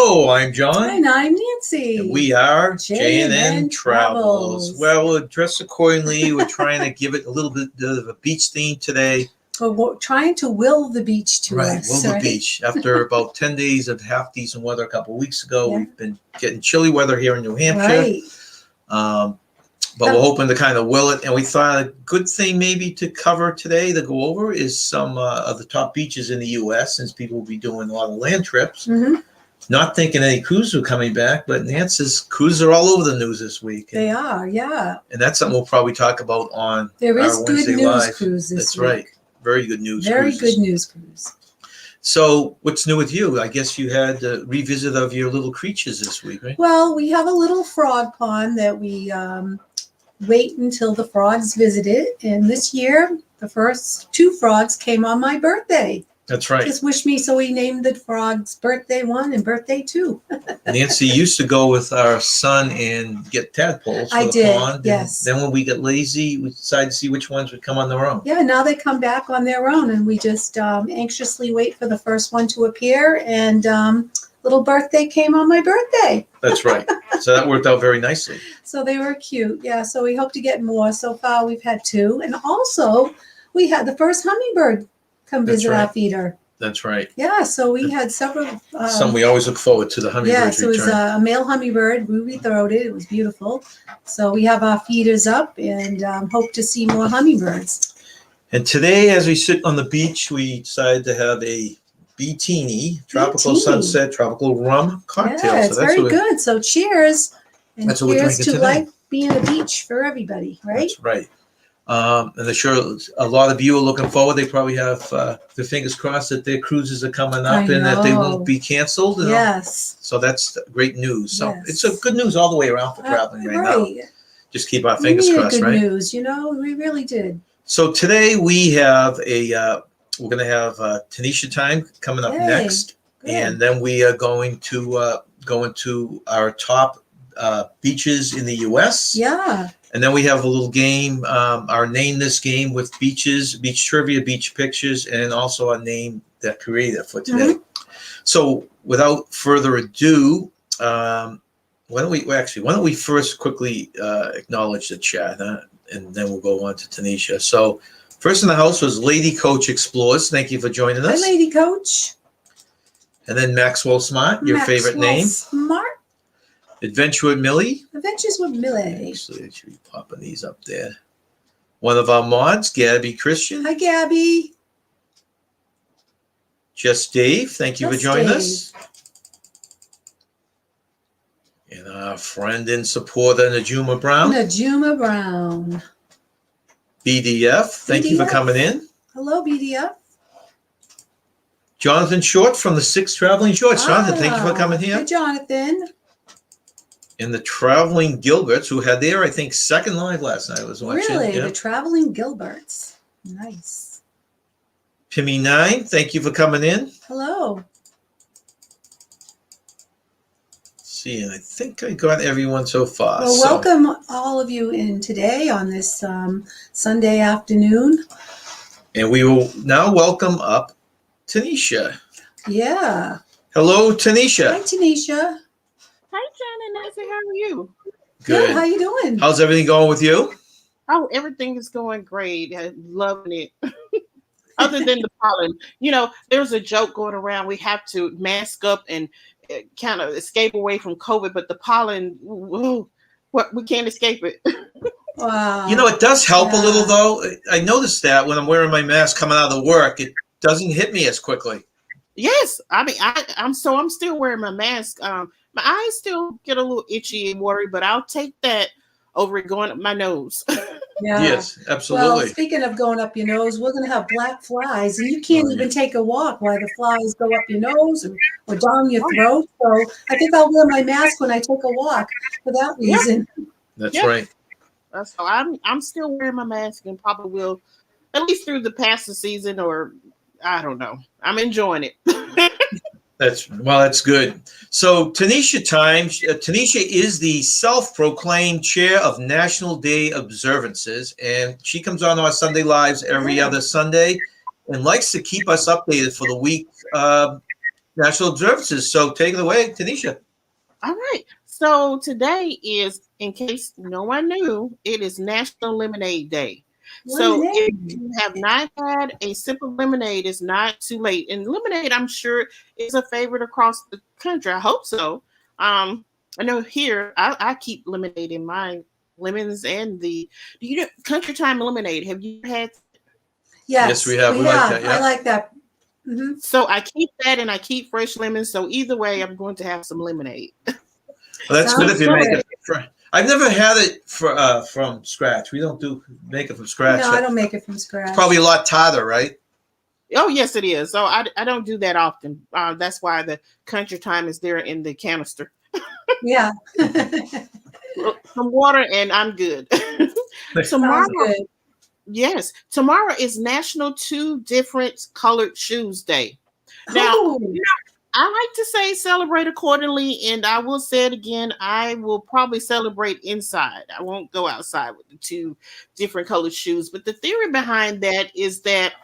Hello, I'm John. And I'm Nancy. And we are J&N J&N Travels. Travels. Well, we're dressed accordingly. We're trying to give it a little bit of a beach theme today. Well, we're trying to will the beach to us. Will the beach. After about 10 days of half decent weather a couple of weeks ago, we've been getting chilly weather here in New Hampshire. Right. But we're hoping to kind of will it. And we thought a good thing maybe to cover today, to go over, is some of the top beaches in the U.S., since people will be doing a lot of land trips. Mm-hmm. Not thinking any cruises are coming back, but Nancy's cruises are all over the news this week. They are, yeah. And that's something we'll probably talk about on there is our good Wednesday news Live. cruise this That's week. right. Very good news Very cruises. good news cruise. So what's new with you? I guess you had a revisit of your little creatures this week, right? Well, we have a little frog pond that we wait until the frogs visit it. And this year, the first 2 frogs came on my birthday. That's right. Just wish me, so we named the frogs Birthday 1 and Birthday 2. Nancy used to go with our son and get tadpoles for the pond. Yes. Then when we got lazy, we decided to see which ones would come on their own. Yeah, now they come back on their own, and we just anxiously wait for the first one to appear. And little Birthday came on my birthday. That's right. So that worked out very nicely. So they were cute. Yeah, so we hope to get more. So far, we've had 2. And also, we had the first hummingbird come visit our feeder. That's right. Yeah, so we had several. Some we always look forward to the hummingbirds return. Yes, it was a male hummingbird, ruby-throated. It was beautiful. So we have our feeders up and hope to see more hummingbirds. And today, as we sit on the beach, we decided to have a Beatini, tropical sunset, tropical rum cocktail. Yeah, it's very good. So cheers. And cheers to life being a beach for everybody, right? That's right. And I'm sure a lot of you are looking forward. They probably have their fingers crossed that their cruises are coming up and that they won't be canceled. Yes. So that's great news. So it's a good news all the way around for traveling right now. Just keep our fingers crossed, right? Good news, we really did. So today we have we're going to have Tanisha Time coming up next. Good. And then we are going to go into our top beaches in the U.S. Yeah. And then we have a little game, our Name This Game with beaches, beach trivia, beach pictures, and also a name that created for today. Mm-hmm. So without further ado, why don't we first quickly acknowledge the chat, and then we'll go on to Tanisha. So first in the house was Lady Coach Explores. Thank you for joining us. Hi, Lady Coach. And then Maxwell Smart, your favorite name. Smart. Adventure with Millie. Adventures with Millie. Actually, I should be popping these up there. One of our mods, Gabby Christian. Hi, Gabby. Just Dave, thank you for joining us. And our friend and supporter, Najuma Brown. BDF, thank you for coming in. Hello, BDF. Jonathan Short from the 6 Traveling Shorts. Jonathan, thank you for coming here. Hi, Jonathan. And the Traveling Gilberts, who had their, I think, second live last night. I was watching. Really? Yeah. The Traveling Gilberts. Nice. Pimmy9, thank you for coming in. Hello. Let's see, and I think I got everyone so far. Well, welcome all of you in today on this Sunday afternoon. And we will now welcome up Tanisha. Yeah. Hello, Tanisha. Hi, Tanisha. Hi, John and Nancy. How are you? Good. How you doing? How's everything going with you? Oh, everything is going great. I'm loving it. Other than the pollen. There's a joke going around. We have to mask up and kind of escape away from COVID, but the pollen, we can't escape it. Wow. It does help a little, though. I noticed that when I'm wearing my mask coming out of work, it doesn't hit me as quickly. Yes. I mean, I'm still wearing my mask. My eyes still get a little itchy and worried, but I'll take that over it going up my nose. Yeah. Yes, absolutely. Well, speaking of going up your nose, we're going to have black flies, and you can't even take a walk while the flies go up your nose or down your throat. So I think I'll wear my mask when I take a walk for that reason. That's right. So I'm still wearing my mask and probably will at least through the past the season, or I don't know. I'm enjoying it. That's good. So Tanisha Time, Tanisha is the self-proclaimed chair of National Day observances, and she comes on our Sunday Lives every other Sunday and likes to keep us updated for the week national observances. So take it away, Tanisha. All right. So today is, in case no one knew, it is National Lemonade Day. So if Lemonade. you have not had a sip of lemonade, it's not too late. And lemonade, I'm sure, is a favorite across the country. I hope so. I know here I keep lemonade in my lemons and the do you know country time lemonade. Have you had? Yes, we have. We like that, yeah. I like that. Hmm. So I keep that and I keep fresh lemons. So either way, I'm going to have some lemonade. Well, that's good Sounds if you make good. it. I've never had it from scratch. We don't make it from scratch. No, I don't make it from scratch. Probably a lot tighter, right? Oh, yes, it is. So I don't do that often. That's why the country time is there in the canister. Yeah. Some water and I'm good. Tomorrow, Sounds good. yes, tomorrow is National Two Different Colored Shoes Day. Now, Ooh. I like to say celebrate accordingly, and I will say it again. I will probably celebrate inside. I won't go outside with the two different colored shoes. But the theory behind that is that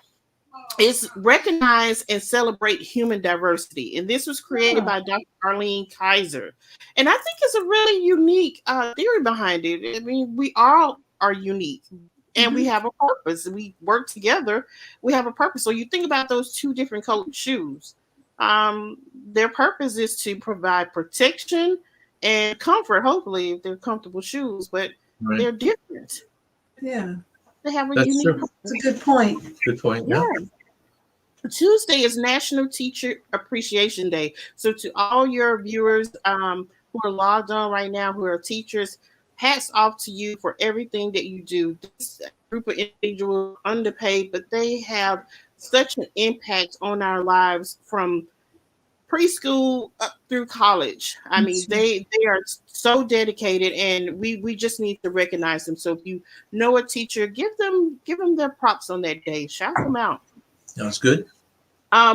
it's recognize and celebrate human diversity. And this was created by Dr. Arlene Kaiser. And I think it's a really unique theory behind it. I mean, we all are unique and we have a purpose. We work together. We have a purpose. So you think about those two different colored shoes. Their purpose is to provide protection and comfort, hopefully, if they're comfortable shoes, but they're different. Yeah. They have a That's unique true. purpose. That's a good point. Good point. Yeah. Yeah. Tuesday is National Teacher Appreciation Day. So to all your viewers who are logged on right now, who are teachers, hats off to you for everything that you do. This group of individuals, underpaid, but they have such an impact on our lives from preschool up through college. I mean, they are so dedicated, and we just need to recognize them. So if you know a teacher, give them their props on that day. Shout them out. That's good.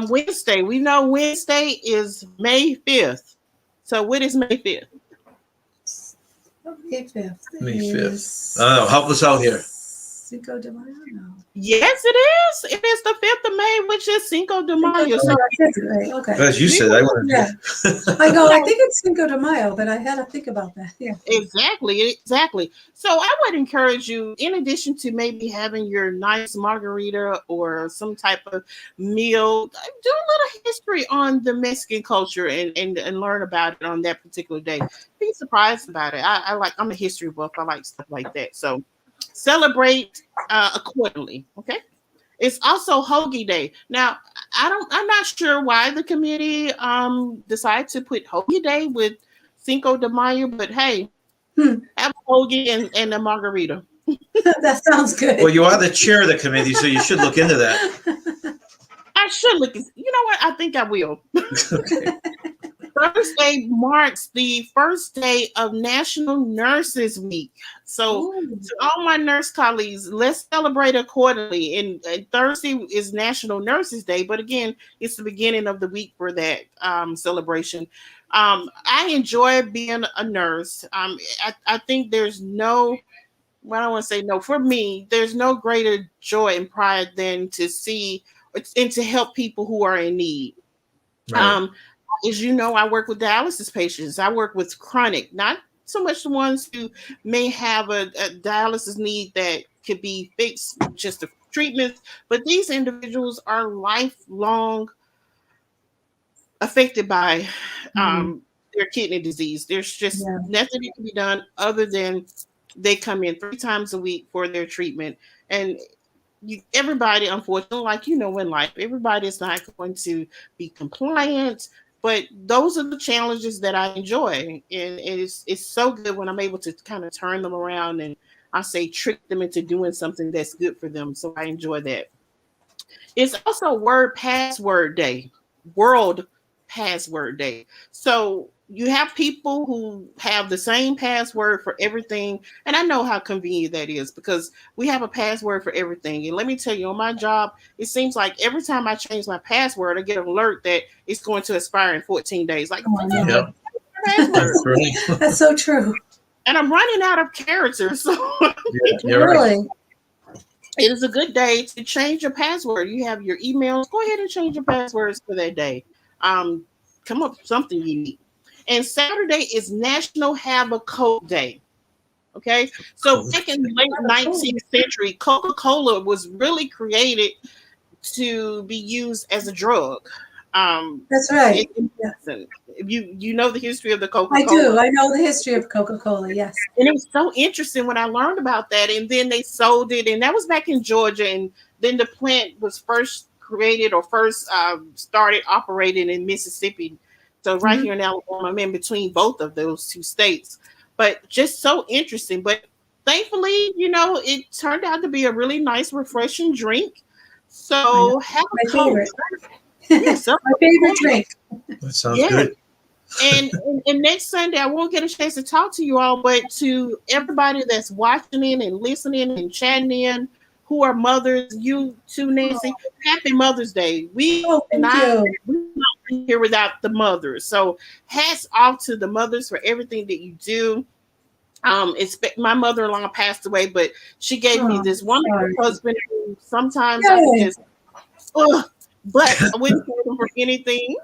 Wednesday. We know Wednesday is May 5th. So what is May 5th? May 5th. May 5th. is I don't know. Help us out here. Cinco de Mayo? No. Yes, it is. It is the 5th of May, which is Cinco de Mayo. So Okay. As you said, I want to. Yeah. I think it's Cinco de Mayo, but I had to think about that. Yeah. Exactly. So I would encourage you, in addition to maybe having your nice margarita or some type of meal, do a little history on the Mexican culture and learn about it on that particular day. Be surprised about it. I'm a history buff. I like stuff like that. So celebrate accordingly. Okay. It's also Hoagie Day. Now, I'm not sure why the committee decided to put Hoagie Day with Cinco de Mayo, but hey, have a hoagie and a margarita. That sounds good. Well, you are the chair of the committee, so you should look into that. I should look. You know what? I think I will. Thursday marks the first day of National Nurses Week. So, to all my nurse colleagues, let's celebrate accordingly. And Thursday is National Nurses Day, but again, it's the beginning of the week for that celebration. I enjoy being a nurse. I think there's no, well, I don't want to say no. For me, there's no greater joy and pride than to see and to help people who are in need. Right. As you know, I work with dialysis patients. I work with chronic, not so much the ones who may have a dialysis need that could be fixed just the treatments, but these individuals are lifelong affected by their kidney disease. There's just nothing that can be done other than they come in 3 times a week for their treatment. And everybody, unfortunately, like in life, everybody is not going to be compliant. But those are the challenges that I enjoy. And it's so good when I'm able to kind of turn them around and I say trick them into doing something that's good for them. So I enjoy that. It's also World Password Day. So you have people who have the same password for everything. And I know how convenient that is because we have a password for everything. And let me tell you, on my job, it seems like every time I change my password, I get an alert that it's going to expire in 14 days. Like, That's so true. And I'm running out of characters. So Really? It is a good day to change your password. You have your emails. Go ahead and change your passwords for that day. come up with something unique. And Saturday is National Have a Coke Day. Okay, so back in the late 19th century, Coca-Cola was really created to be used as a drug. That's right. You know the history of the Coca-Cola. I do. I know the history of Coca-Cola. Yes. And it was so interesting when I learned about that. And then they sold it, and that was back in Georgia. And then the plant was first created or first started operating in Mississippi. So right here in Alabama, I'm in between both of those two states. But just so interesting. But thankfully, it turned out to be a really nice, refreshing drink. So have a Coke. Yes, my favorite drink. That sounds good. And next Sunday, I won't get a chance to talk to you all, but to everybody that's watching in and listening and chatting in, who are mothers, you too, Nancy, happy Mother's Day. We not be here without the mothers. So hats off to the mothers for everything that you do. My mother-in-law passed away, but she gave me this wonderful husband who sometimes I can just, but I wouldn't trade him for anything.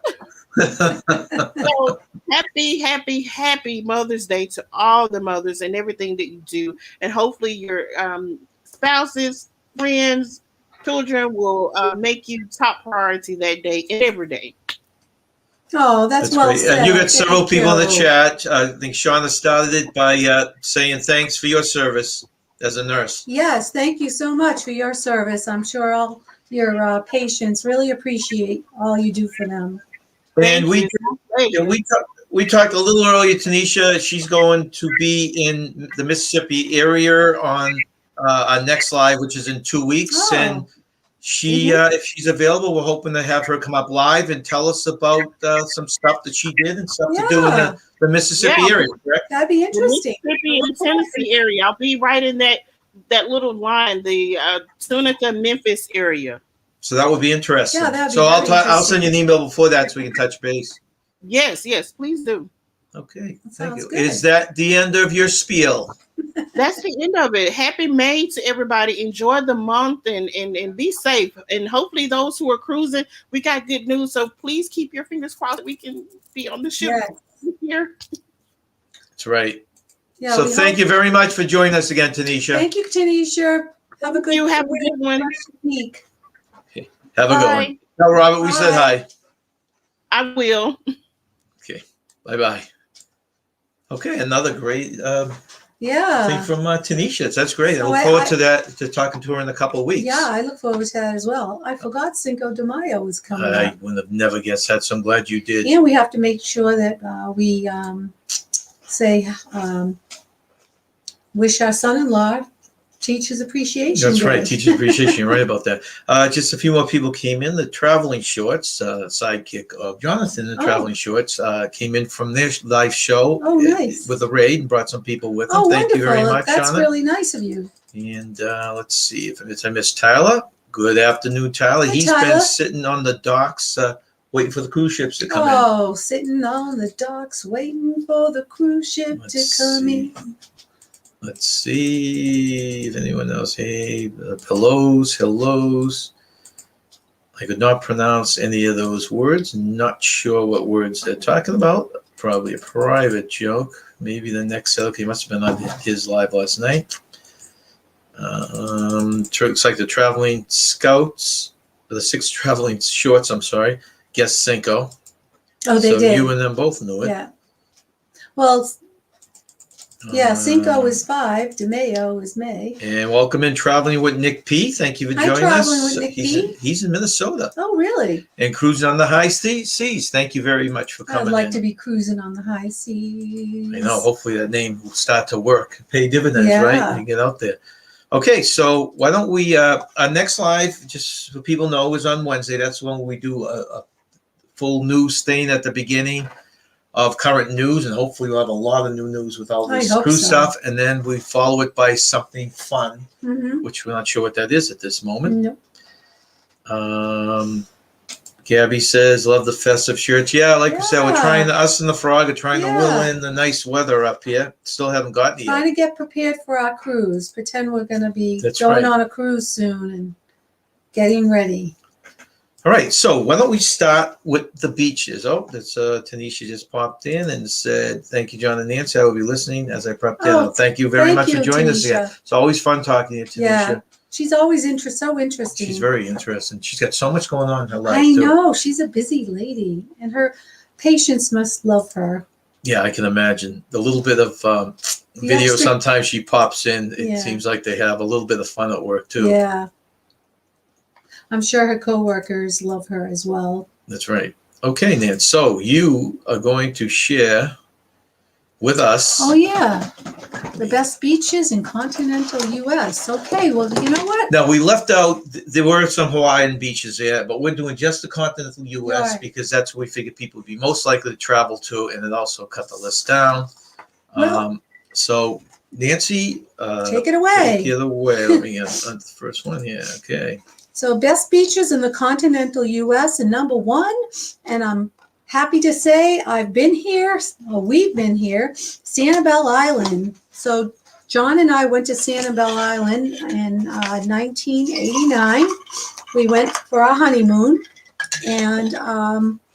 So happy Mother's Day to all the mothers and everything that you do. And hopefully your spouses, friends, children will make you top priority that day and every day. Oh, that's well great. said. And you got several people in the chat. I think Shauna started it by saying thanks for your service as a nurse. Yes, thank you so much for your service. I'm sure all your patients really appreciate all you do for them. And we talked a little earlier, Tanisha. She's going to be in the Mississippi area on our next live, which is in 2 weeks. And she, if she's available, we're hoping to have her come up live and tell us about some stuff that she did and stuff to do in the Mississippi area, correct? That'd be interesting. The Mississippi and Tennessee area. I'll be right in that little line, the Tunica, Memphis area. So that would be interesting. Yeah, that'd be so interesting. I'll send you an email before that so we can touch base. Yes, please do. Okay, thank you. Good. Is that the end of your spiel? That's the end of it. Happy May to everybody. Enjoy the month and be safe. And hopefully those who are cruising, we got good news. So please keep your fingers crossed that we can be on the ship here. That's right. Yeah, so thank you very much for joining us again, Tanisha. Thank you, Tanisha. Have a good one. Week. Okay. Have a good one. Tell Robert we said hi. I will. Okay. Bye-bye. Okay, another great thing from Tanisha. That's great. I look forward to talking to her in a couple of weeks. Yeah, I look forward to that as well. I forgot Cinco de Mayo was coming up. I would have never guessed that, so I'm glad you did. And we have to make sure that we say, wish our son-in-law Teacher's Appreciation That's Day. right, Teacher's Appreciation. You're right about that. Just a few more people came in. The Traveling Shorts, sidekick of Jonathan, the Traveling Shorts, came in from their live show nice. With a raid and brought some people with them. Thank wonderful. you very much, That's Shauna. really nice of you. And let's see if I missed Tyler. Good afternoon, Tyler. He's been sitting on the docks waiting for the cruise ships to come in. Sitting on the docks waiting for the cruise ship to come in. Let's see if anyone else. Hey, hellos. I could not pronounce any of those words. Not sure what words they're talking about. Probably a private joke. Maybe the next. Okay, must have been on his live last night. Looks like the Traveling Scouts, the 6 Traveling Shorts. I'm sorry. Guess Cinco. Oh, they did. You and them both knew it. Yeah. Well. Yeah, Cinco is 5, De Mayo is May. And welcome in Traveling with Nick P. Thank you for joining us. Traveling with Nick P. He's in Minnesota. Oh, really? And cruising on the high seas. Thank you very much for coming I'd like to be cruising on the high seas. I know. Hopefully that name will start to work, pay dividends, right? And get out there. Okay, so why don't we, our next live, just so people know, is on Wednesday. That's when we do a full news thing at the beginning of current news, and hopefully we'll have a lot of new news with all this cruise stuff, and then we follow it by something fun, which we're not sure what that is at this moment. Nope. Gabby says, love the festive shirts. Yeah, like we said, we're trying, us and the Frog are trying to will in the nice weather up here. Still haven't gotten it yet. Trying to get prepared for our cruise. Pretend we're going to be going on a cruise soon and getting ready. All right, so why don't we start with the beaches? Oh, that's Tanisha just popped in and said, "Thank you, John and Nancy. I will be listening as I prep dinner." Oh, Thank you very thank much for you, joining us again. Tanisha. It's always fun talking to you, Tanisha. Yeah, she's always so interesting. She's very interesting. She's got so much going on in her life, I too. know, she's a busy lady, and her patients must love her. Yeah, I can imagine. The little bit of video extra- sometimes she pops in, it Yeah. seems like they have a little bit of fun at work, too. Yeah. I'm sure her coworkers love her as well. That's right. Okay, Nan. So you are going to share with us. Oh, yeah. The best beaches in continental U.S. Okay, well, you know what? Now, we left out, there were some Hawaiian beaches there, but we're doing just the continental U.S. Right. because that's where we figured people would be most likely to travel to, and it also cut the list down. Well- So, Nancy, Take it away. Take it away. Let me get the first one here. Okay. So, best beaches in the continental U.S. and number one, and I'm happy to say I've been here, or we've been here, Sanibel Island. So, John and I went to Sanibel Island in 1989. We went for our honeymoon, and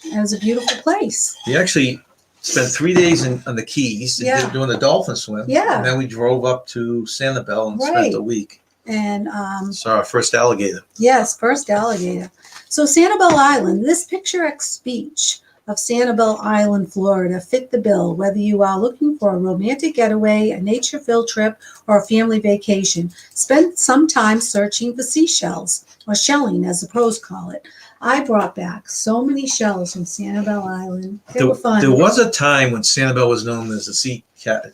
it was a beautiful place. We actually spent 3 days on the Keys Yeah. doing the dolphin swim. Yeah. And then we drove up to Sanibel and Right. spent a week. And Saw our first alligator. yes, first alligator. So Sanibel Island, this picturesque beach of Sanibel Island, Florida, fit the bill, whether you are looking for a romantic getaway, a nature-filled trip, or a family vacation. Spend some time searching for seashells, or shelling as the pros call it. I brought back so many shells from Sanibel Island. They were fun. There was a time when Sanibel was known as the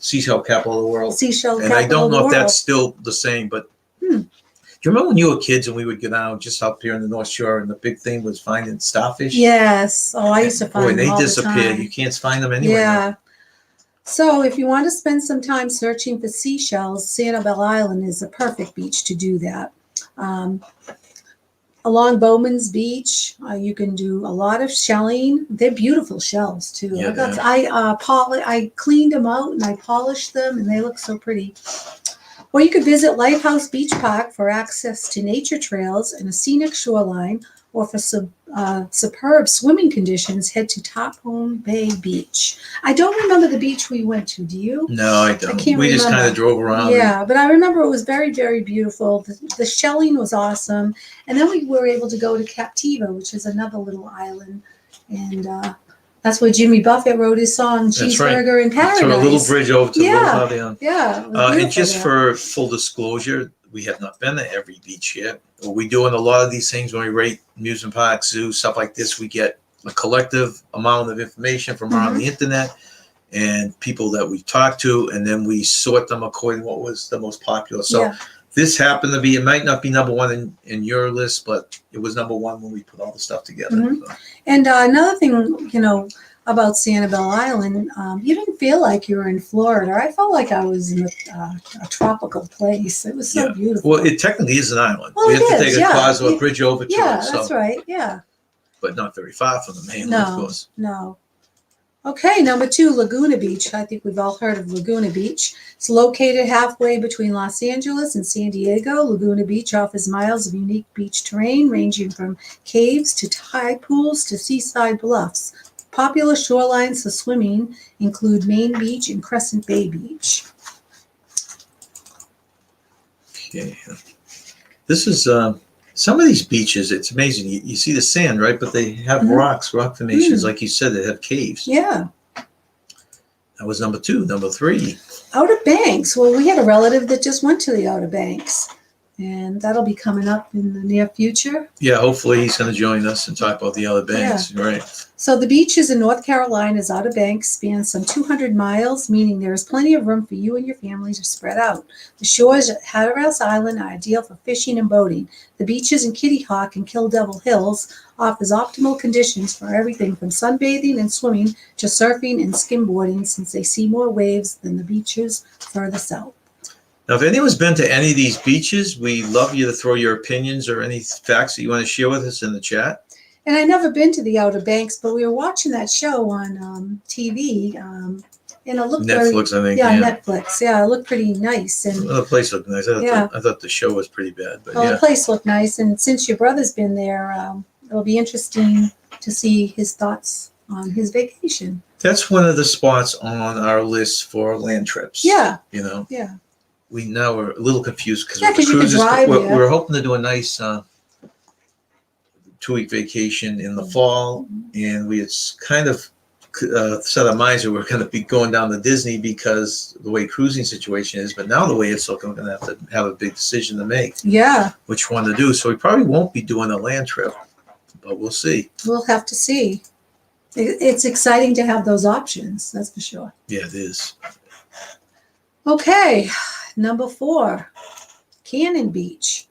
seashell capital of the world. Seashell And I capital don't of the know if world. that's still the same, but do you remember when you were kids and we would get out just up here in the North Shore and the big thing was finding starfish? Yes. Oh, I used to find Boy, them they all disappeared. the time. You can't find them anywhere. Yeah. So if you want to spend some time searching for seashells, Sanibel Island is a perfect beach to do that. Along Bowman's Beach, you can do a lot of shelling. They're beautiful shells too. Yeah, I cleaned them out and I polished them, and they look so pretty. Or you could visit Lighthouse Beach Park for access to nature trails and a scenic shoreline, or for superb swimming conditions, head to Tarpon Bay Beach. I don't remember the beach we went to. Do you? No, I don't. can't We just remember. kind of drove around. Yeah, but I remember it was very, very beautiful. The shelling was awesome. And then we were able to go to Captiva, which is another little island. And that's where Jimmy Buffett wrote his song, That's right. Cheeseburger in Paradise. Through a little bridge over to Yeah. Little Fabian. Yeah. It was And beautiful just there. for full disclosure, we have not been to every beach yet. We doing a lot of these things when we rate amusement parks, zoos, stuff like this. We get a collective amount of information from around the internet and people that we talk to, and then we sort them according to what was the most popular. So Yeah. this happened to be, it might not be number one in your list, but it was number one when we put all the stuff together. Mhm. So. And another thing, about Sanibel Island, you didn't feel like you were in Florida. I felt like I was in a tropical place. It was so Yeah. beautiful. Well, it technically is an island. Well, we it have to is, take a yeah. cars or a bridge over to Yeah, it. So, that's right. Yeah. but not very far from the mainland, of No, course. no. Okay, number 2, Laguna Beach. I think we've all heard of Laguna Beach. It's located halfway between Los Angeles and San Diego. Laguna Beach offers miles of unique beach terrain, ranging from caves to tide pools to seaside bluffs. Popular shorelines for swimming include Main Beach and Crescent Bay Beach. Okay. This is some of these beaches. It's amazing. You see the sand, right? But they have Mhm. rock formations, like you said. They have caves. Yeah. That was number 2. Number 3. Outer Banks. Well, we had a relative that just went to the Outer Banks, and that'll be coming up in the near future. Yeah, hopefully he's going to join us and talk about the other banks. Right. So the beaches in North Carolina's Outer Banks span some 200 miles, meaning there is plenty of room for you and your family to spread out. The shores at Hatteras Island are ideal for fishing and boating. The beaches in Kitty Hawk and Kill Devil Hills offers optimal conditions for everything from sunbathing and swimming to surfing and skimboarding, since they see more waves than the beaches further south. Now, if anyone's been to any of these beaches, we love you to throw your opinions or any facts that you want to share with us in the chat. And I've never been to the Outer Banks, but we were watching that show on TV, and it looked Netflix, I think. Yeah, Netflix. Yeah, it looked pretty nice. And Well, the place looked nice. Yeah. I thought the show was pretty bad, but well, yeah. the place looked nice. And since your brother's been there, it'll be interesting to see his thoughts on his vacation. That's one of the spots on our list for land trips. Yeah. You know, Yeah. we now are a little confused because Yeah, 'cause you could drive we're, there. we're hoping to do a nice 2-week vacation in the fall, and we it's kind of set our minds that we're going to be going down to Disney because the way cruising situation is. But now the way it's looking, we're going to have a big decision to make. Yeah. Which one to do. So we probably won't be doing a land trip, but we'll see. We'll have to see. It's exciting to have those options, that's for sure. Yeah, it is. Okay, number 4, Cannon Beach.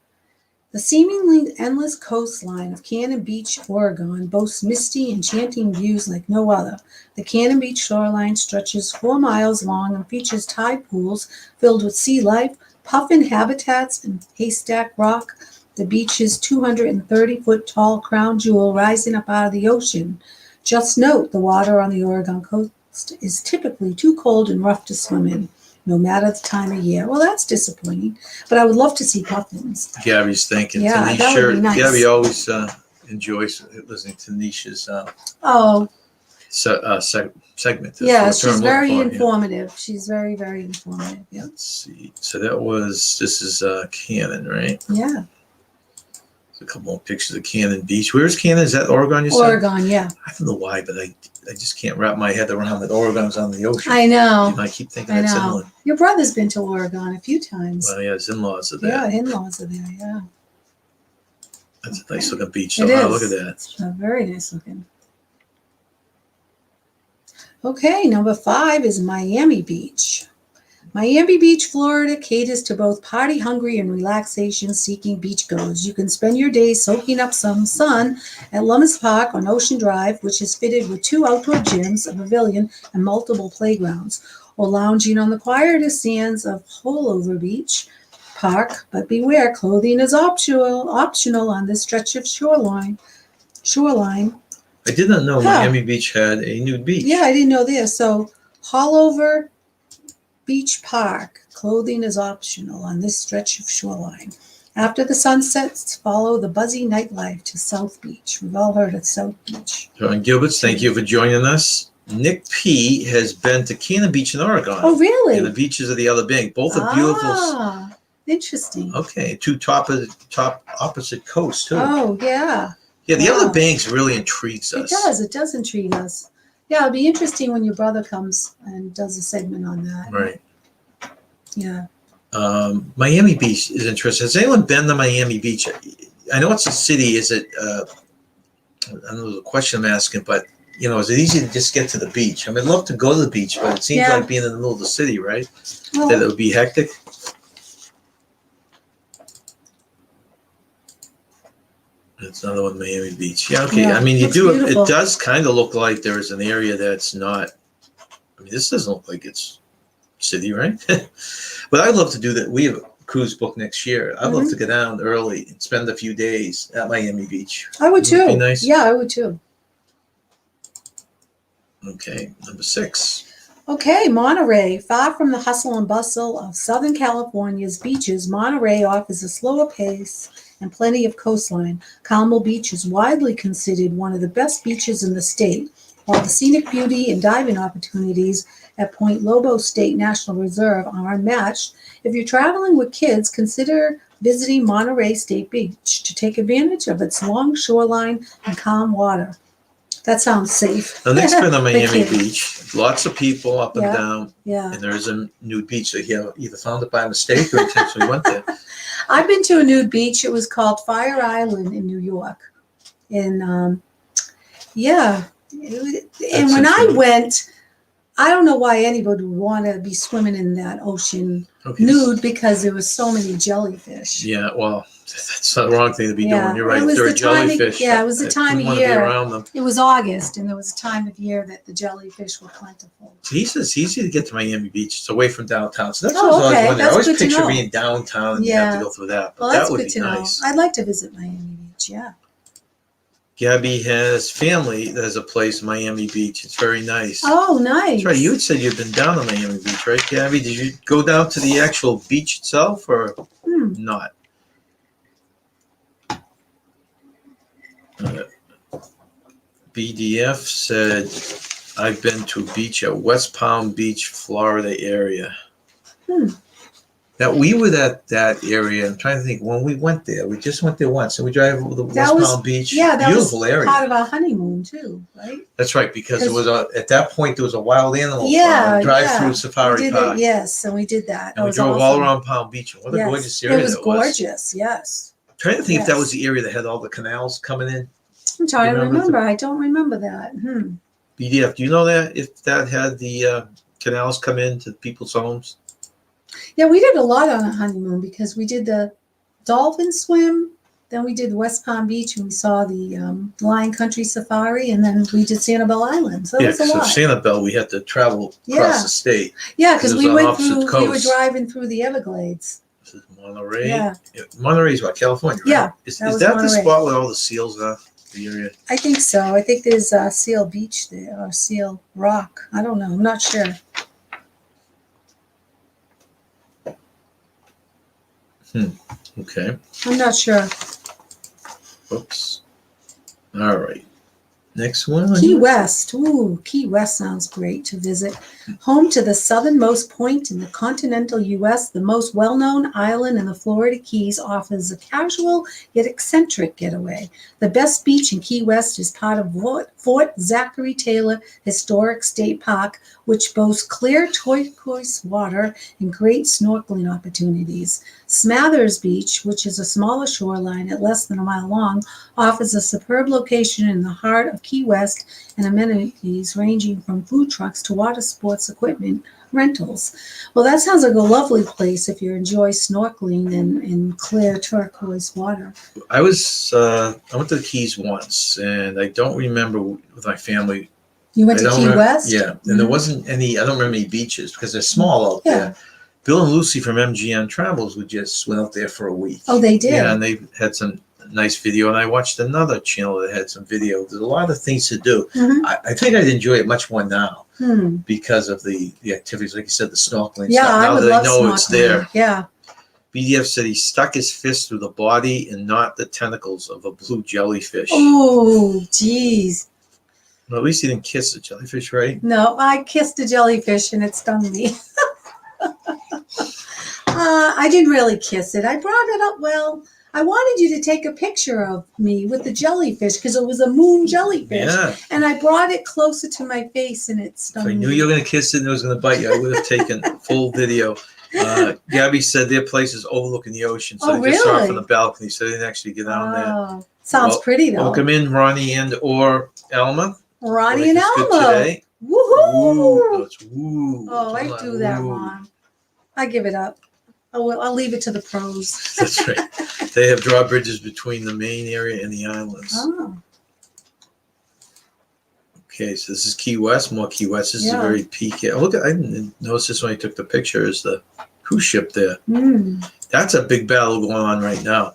The seemingly endless coastline of Cannon Beach, Oregon, boasts misty, enchanting views like no other. The Cannon Beach shoreline stretches 4 miles long and features tide pools filled with sea life, puffin habitats, and haystack rock. The beach's 230-foot tall crown jewel rising up out of the ocean. Just note, the water on the Oregon coast is typically too cold and rough to swim in, no matter the time of year. Well, that's disappointing, but I would love to see puffins. Gabby's thinking. Yeah, Tanisha, that would be nice. Gabby always enjoys listening to Tanisha's Oh, segment. yeah, That's what she's I'm very looking for, yeah. informative. She's very, very informative. Yeah. Let's see. So this is Cannon, right? Yeah. There's a couple more pictures of Cannon Beach. Where's Cannon? Is that Oregon, you said? Oregon, yeah. I don't know why, but I just can't wrap my head around that Oregon's on the ocean. I know. And I keep thinking I it's know. inland. Your brother's been to Oregon a few times. Well, yeah, his in-laws are there. Yeah, in-laws are there, yeah. That's a nice looking beach. It So, is. look at that. It's very nice looking. Okay, number 5 is Miami Beach. Miami Beach, Florida caters to both party-hungry and relaxation-seeking beachgoers. You can spend your days soaking up some sun at Lummis Park on Ocean Drive, which is fitted with 2 outdoor gyms, a pavilion, and multiple playgrounds, or lounging on the quieter sands of Hollover Beach Park. But beware, clothing is optional on this stretch of shoreline. I did not know Huh. Miami Beach had a nude beach. Yeah, I didn't know this. So, Hollover Beach Park, clothing is optional on this stretch of shoreline. After the sun sets, follow the buzzy nightlife to South Beach. We've all heard of South Beach. John Gilberts, thank you for joining us. Nick P. has been to Cannon Beach in Oregon. Oh, really? And the beaches of the other bank. Both are beautiful. Ah, interesting. Okay, 2 top opposite coasts, too. Oh, yeah. Yeah, the wow. other banks really intrigues us. It does intrigue us. Yeah, it'll be interesting when your brother comes and does a segment on that. Right. Yeah. Miami Beach is interesting. Has anyone been to Miami Beach? I know it's a city. Is it, I don't know the question I'm asking, but, is it easy to just get to the beach? I mean, I'd love to go to the beach, but it seems Yeah. like being in the middle of the city, right? Well, That it would be hectic. That's another one, Miami Beach. Yeah, okay. Yeah, I mean, looks beautiful. it does kind of look like there is an area that's not, I mean, this doesn't look like it's city, right? But I'd love to do that. We have a cruise book next year. I'd love to go down early and spend a few days at Miami Beach. I would too. Would be nice. Yeah, I would too. Okay, number 6. Okay, Monterey. Far from the hustle and bustle of Southern California's beaches, Monterey offers a slower pace and plenty of coastline. Carmel Beach is widely considered one of the best beaches in the state, while the scenic beauty and diving opportunities at Point Lobo State National Reserve are unmatched. If you're traveling with kids, consider visiting Monterey State Beach to take advantage of its long shoreline and calm water. That sounds safe. Now, Nick's been on Miami kids. Beach. Lots of people up and Yeah. down, Yeah. and there is a nude beach. So you either found it by mistake or intentionally went there. I've been to a nude beach. It was called Fire Island in New York. And yeah. And when I went, I don't know why anybody would want to be swimming in that ocean Okay. nude because there was so many jellyfish. Yeah, well, that's the wrong thing to be Yeah, doing. You're right. it was There are the time of- jellyfish. yeah, it was the I time wouldn't of wanna be year. around them. It was August, and there was a time of year that the jellyfish were plentiful. He says it's easy to get to Miami Beach. It's away from downtown. So that's Oh, what I was okay. always wondering. I That's always good to picture know. being downtown and you have to Yeah. go through that. But Well, that that's would good be to nice. know. I'd like to visit Miami Beach, yeah. Gabby has family that has a place in Miami Beach. It's very nice. Oh, nice. That's right. You had said you'd been down to Miami Beach, right, Gabby? Did you go down to the actual beach itself or not? BDF said, I've been to a beach at West Palm Beach, Florida area. Now, we were at that area. I'm trying to think when we went there. We just went there once, and we drive over the West Palm Beach. Yeah, that beautiful was area. part of our honeymoon too, right? That's right, because it was at that point there was a wild animal Yeah, drive-through yeah. safari We did park. it, yes, and we did that. And It we was drove all awesome. around Palm Beach. What a Yes. gorgeous area It was that gorgeous, yes. I'm trying to think if that Yes. was the area that had all the canals coming in. I'm trying to remember remember. I don't remember that. BDF, do you know that if that had the canals come into people's homes? Yeah, we did a lot on a honeymoon because we did the dolphin swim, then we did West Palm Beach and we saw the Lion Country Safari, and then we did Sanibel Island. So it was a lot. Sanibel, we had to travel across the state. Yeah, because we on went opposite through. We were coasts. driving through the Everglades. This is Monterey. Yeah. Monterey's what, California, right? Yeah, Is that was that the Monterey. spot where all the seals are? The area? I think so. I think there's Seal Beach there or Seal Rock. I don't know. I'm not sure. Okay. I'm not sure. Oops. All right. Next one. Key West. Ooh, Key West sounds great to visit. Home to the southernmost point in the continental U.S., the most well-known island in the Florida Keys offers a casual yet eccentric getaway. The best beach in Key West is part of Fort Zachary Taylor Historic State Park, which boasts clear turquoise water and great snorkeling opportunities. Smathers Beach, which is a smaller shoreline at less than a mile long, offers a superb location in the heart of Key West and amenities ranging from food trucks to water sports equipment rentals. Well, that sounds like a lovely place if you enjoy snorkeling in clear turquoise water. I went to the Keys once, and I don't remember with my family. You went to Key West? Yeah, and there wasn't any, I don't remember any beaches because they're small out there. Bill and Lucy from MGM Travels would just went out there for a week. Oh, they did? Yeah, and they had some nice video, and I watched another channel that had some video. There's a lot of things to do. I think I'd enjoy it much more now because of the activities, like you said, the snorkeling stuff. I Now would that I love know snorkeling. it's there. Yeah. BDF said he stuck his fist through the body and not the tentacles of a blue jellyfish. Oh, geez. Well, at least he didn't kiss the jellyfish, right? No, I kissed a jellyfish and it stung me. I didn't really kiss it. I brought it up. Well, I wanted you to take a picture of me with the jellyfish because it was a moon jellyfish. Yeah. And I brought it closer to my face and it stung If I me. knew you were going to kiss it and it was going to bite you, I would have taken full video. Gabby said their place is overlooking the ocean, so they just saw it from the balcony, so they didn't actually get down there. Sounds pretty though. Welcome in, Ronnie and or Alma. Ronnie and Good Alma. today. Woohoo! Woo. It's woo. Oh, I Come on, do that woo. wrong. I give it up. I'll leave it to the pros. That's right. They have drawbridges between the main area and the islands. Oh, Okay, so this is Key West. More Key West. This is a Yeah. very peak. Look, I didn't notice this when I took the picture. Is the cruise ship there? That's a big battle going on right now.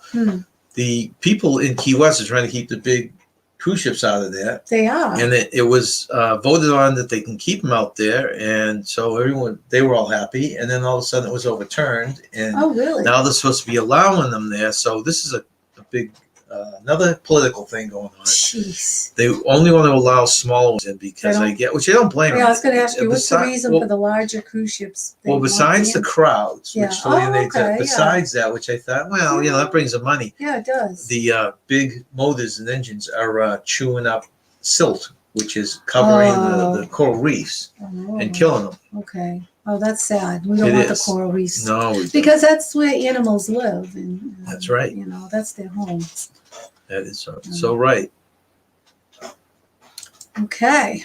The people in Key West are trying to keep the big cruise ships out of there. They are. And it was voted on that they can keep them out there, and so they were all happy. And then all of a sudden, it was overturned, and Oh, really? now they're supposed to be allowing them there. So this is a big another political thing going on. Jeez. They only want to allow smaller ones in because which I don't blame Yeah, them. I was going to ask you, what's the Besi- reason well- for the larger cruise ships? they Well, want besides the in? crowds, Yeah. which alienates Oh, okay, besides that, which I thought, well, that brings them money. Yeah, it does. The big motors and engines are chewing up silt, which is covering the coral reefs and killing them. Okay. Oh, that's sad. We don't It want the is. coral reefs. No, we don't. Because that's where animals live. And That's right. That's their home. That is so right. Okay.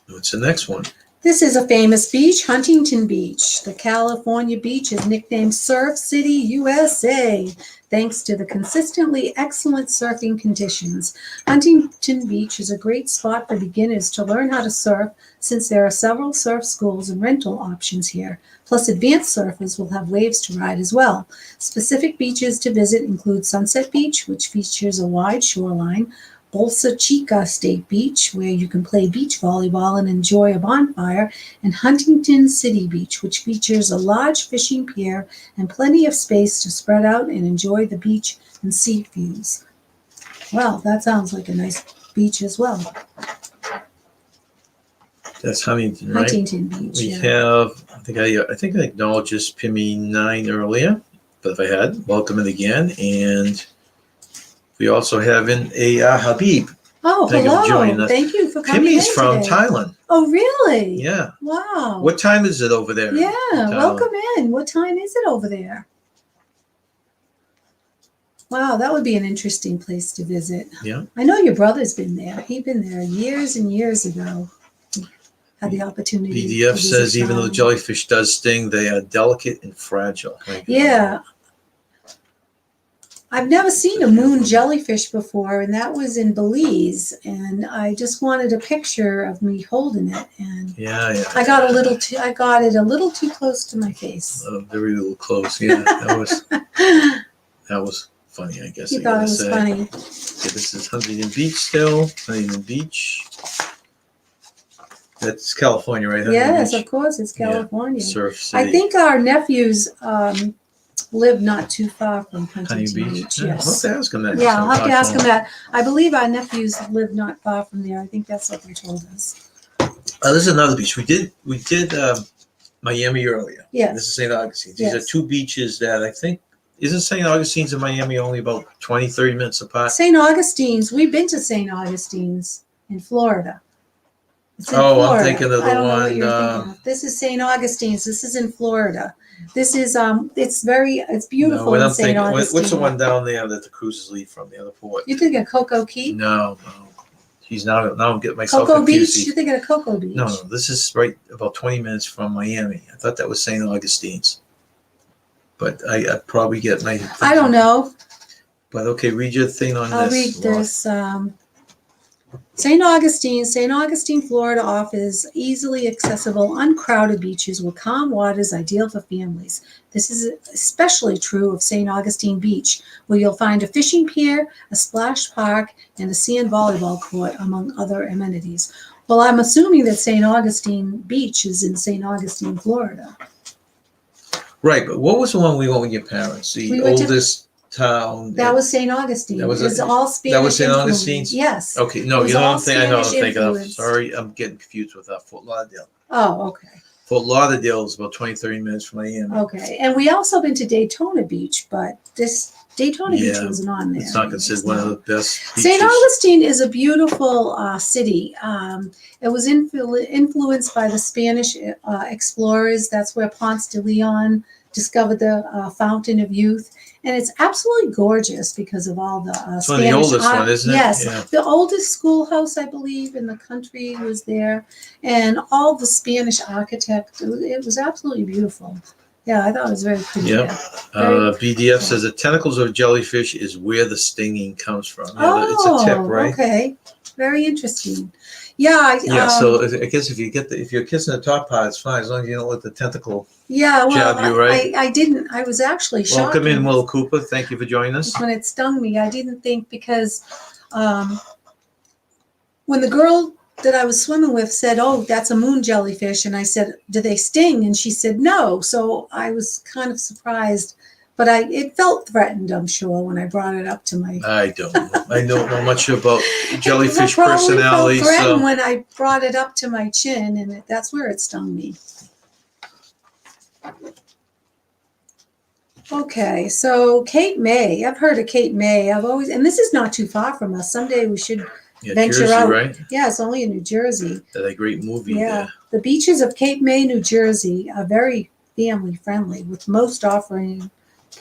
What's the next one? This is a famous beach, Huntington Beach. The California beach is nicknamed Surf City, USA, thanks to the consistently excellent surfing conditions. Huntington Beach is a great spot for beginners to learn how to surf since there are several surf schools and rental options here. Plus, advanced surfers will have waves to ride as well. Specific beaches to visit include Sunset Beach, which features a wide shoreline, Bolsa Chica State Beach, where you can play beach volleyball and enjoy a bonfire, and Huntington City Beach, which features a large fishing pier and plenty of space to spread out and enjoy the beach and sea views. Well, that sounds like a nice beach as well. That's Huntington, right? Huntington Beach. We Yeah. have, I think I acknowledged this PIMI 9 earlier, but if I had, welcome it again. And we also have in a Habib. Oh, Thank you for joining hello. us. Thank you for coming PIMI's in from today. Thailand. Oh, really? Yeah. Wow. What time is it over there? Yeah, in Thailand? welcome in. What time is it over there? Wow, that would be an interesting place to visit. Yeah. I know your brother's been there. He'd been there years and years ago. Had the opportunity. BDF to says visit even though Thailand. jellyfish does sting, they are delicate and fragile. Thank you. Yeah. I've never seen a moon jellyfish before, and that was in Belize. And I just wanted a picture of me holding it, and Yeah. I got it a little too close to my face. Very little close. Yeah, that was funny, I guess. He I thought it gotta was say. funny. Okay, this is Huntington Beach still. Huntington Beach. That's California, right? Huntington Yes, Beach? of course, it's Yeah. California. Surf City. I think our nephews live not too far from Huntington Huntington Beach. Beach. Yeah, I'll have Yes. to ask him that. Yeah, I'll have to ask him that. I believe our nephews live not far from there. I think that's what they told us. This is another beach. We did Miami earlier. Yes. This is St. Augustine's. These Yes. are two beaches that I think, isn't St. Augustine's and Miami only about 20, 30 minutes apart? St. Augustine's, we've been to St. Augustine's in Florida. It's in Oh, I'm Florida. thinking of the I don't know what one, you're thinking of. This is St. Augustine's. This is in Florida. This is it's beautiful when in I'm St. thinking, Augustine. what's the one down there that the cruises leave from, the other port? You think of Cocoa Key? No. Geez, now I'm getting myself Cocoa confused. Beach? You're thinking of Cocoa Beach? No, this is right about 20 minutes from Miami. I thought that was St. Augustine's. But I probably get my... I don't know. But okay, read your thing on I'll this. read this. St. Augustine, Florida offers easily accessible, uncrowded beaches with calm waters ideal for families. This is especially true of St. Augustine Beach, where you'll find a fishing pier, a splash park, and a sand volleyball court, among other amenities. Well, I'm assuming that St. Augustine Beach is in St. Augustine, Florida. Right, but what was the one we went with your parents? The We went to- oldest town. That was St. Augustine. That was It was it? all Spanish. That was St. influence. Augustine's? Yes. Okay, It no, was you know what all I'm thinking? I know what I'm Spanish thinking of. influence. Sorry, I'm getting confused with Fort Lauderdale. Oh, okay. Fort Lauderdale is about 20, 30 minutes from Miami. Okay. And we also been to Daytona Beach, but this Daytona Beach Yeah, wasn't on there. It's not considered one of the best beaches. St. Augustine is a beautiful city. It was influenced by the Spanish explorers. That's where Ponce de Leon discovered the Fountain of Youth. And it's absolutely gorgeous because of all the It's Spanish one of the oldest art. one, isn't it? Yes. Yeah. The oldest schoolhouse, I believe, in the country was there. And all the Spanish architect. It was absolutely beautiful. Yeah, I thought it was very pretty. Yep. there. BDF says the tentacles of jellyfish is where the stinging comes from. Yeah, it's a tip, right? Okay. Very interesting. Yeah. Yeah. So I guess if you're kissing the top part, it's fine as long as you don't let the tentacle. Yeah, well, jab you, right? I didn't. I was actually shocked. Welcome in, Will Cooper. Thank you for joining us. When it stung me, I didn't think because when the girl that I was swimming with said, "Oh, that's a moon jellyfish," and I said, "Do they sting?" and she said, "No." So I was kind of surprised, but it felt threatened. I'm sure when I brought it up to my. I don't know. I don't know much about jellyfish It probably personality. felt threatened So when I brought it up to my chin, and that's where it stung me. Okay, so Cape May. I've heard of Cape May. And this is not too far from us. Someday we should venture Jersey, out. right? Yeah, it's only in New Jersey. That a great movie. Yeah, There. the beaches of Cape May, New Jersey are very family friendly, with most offering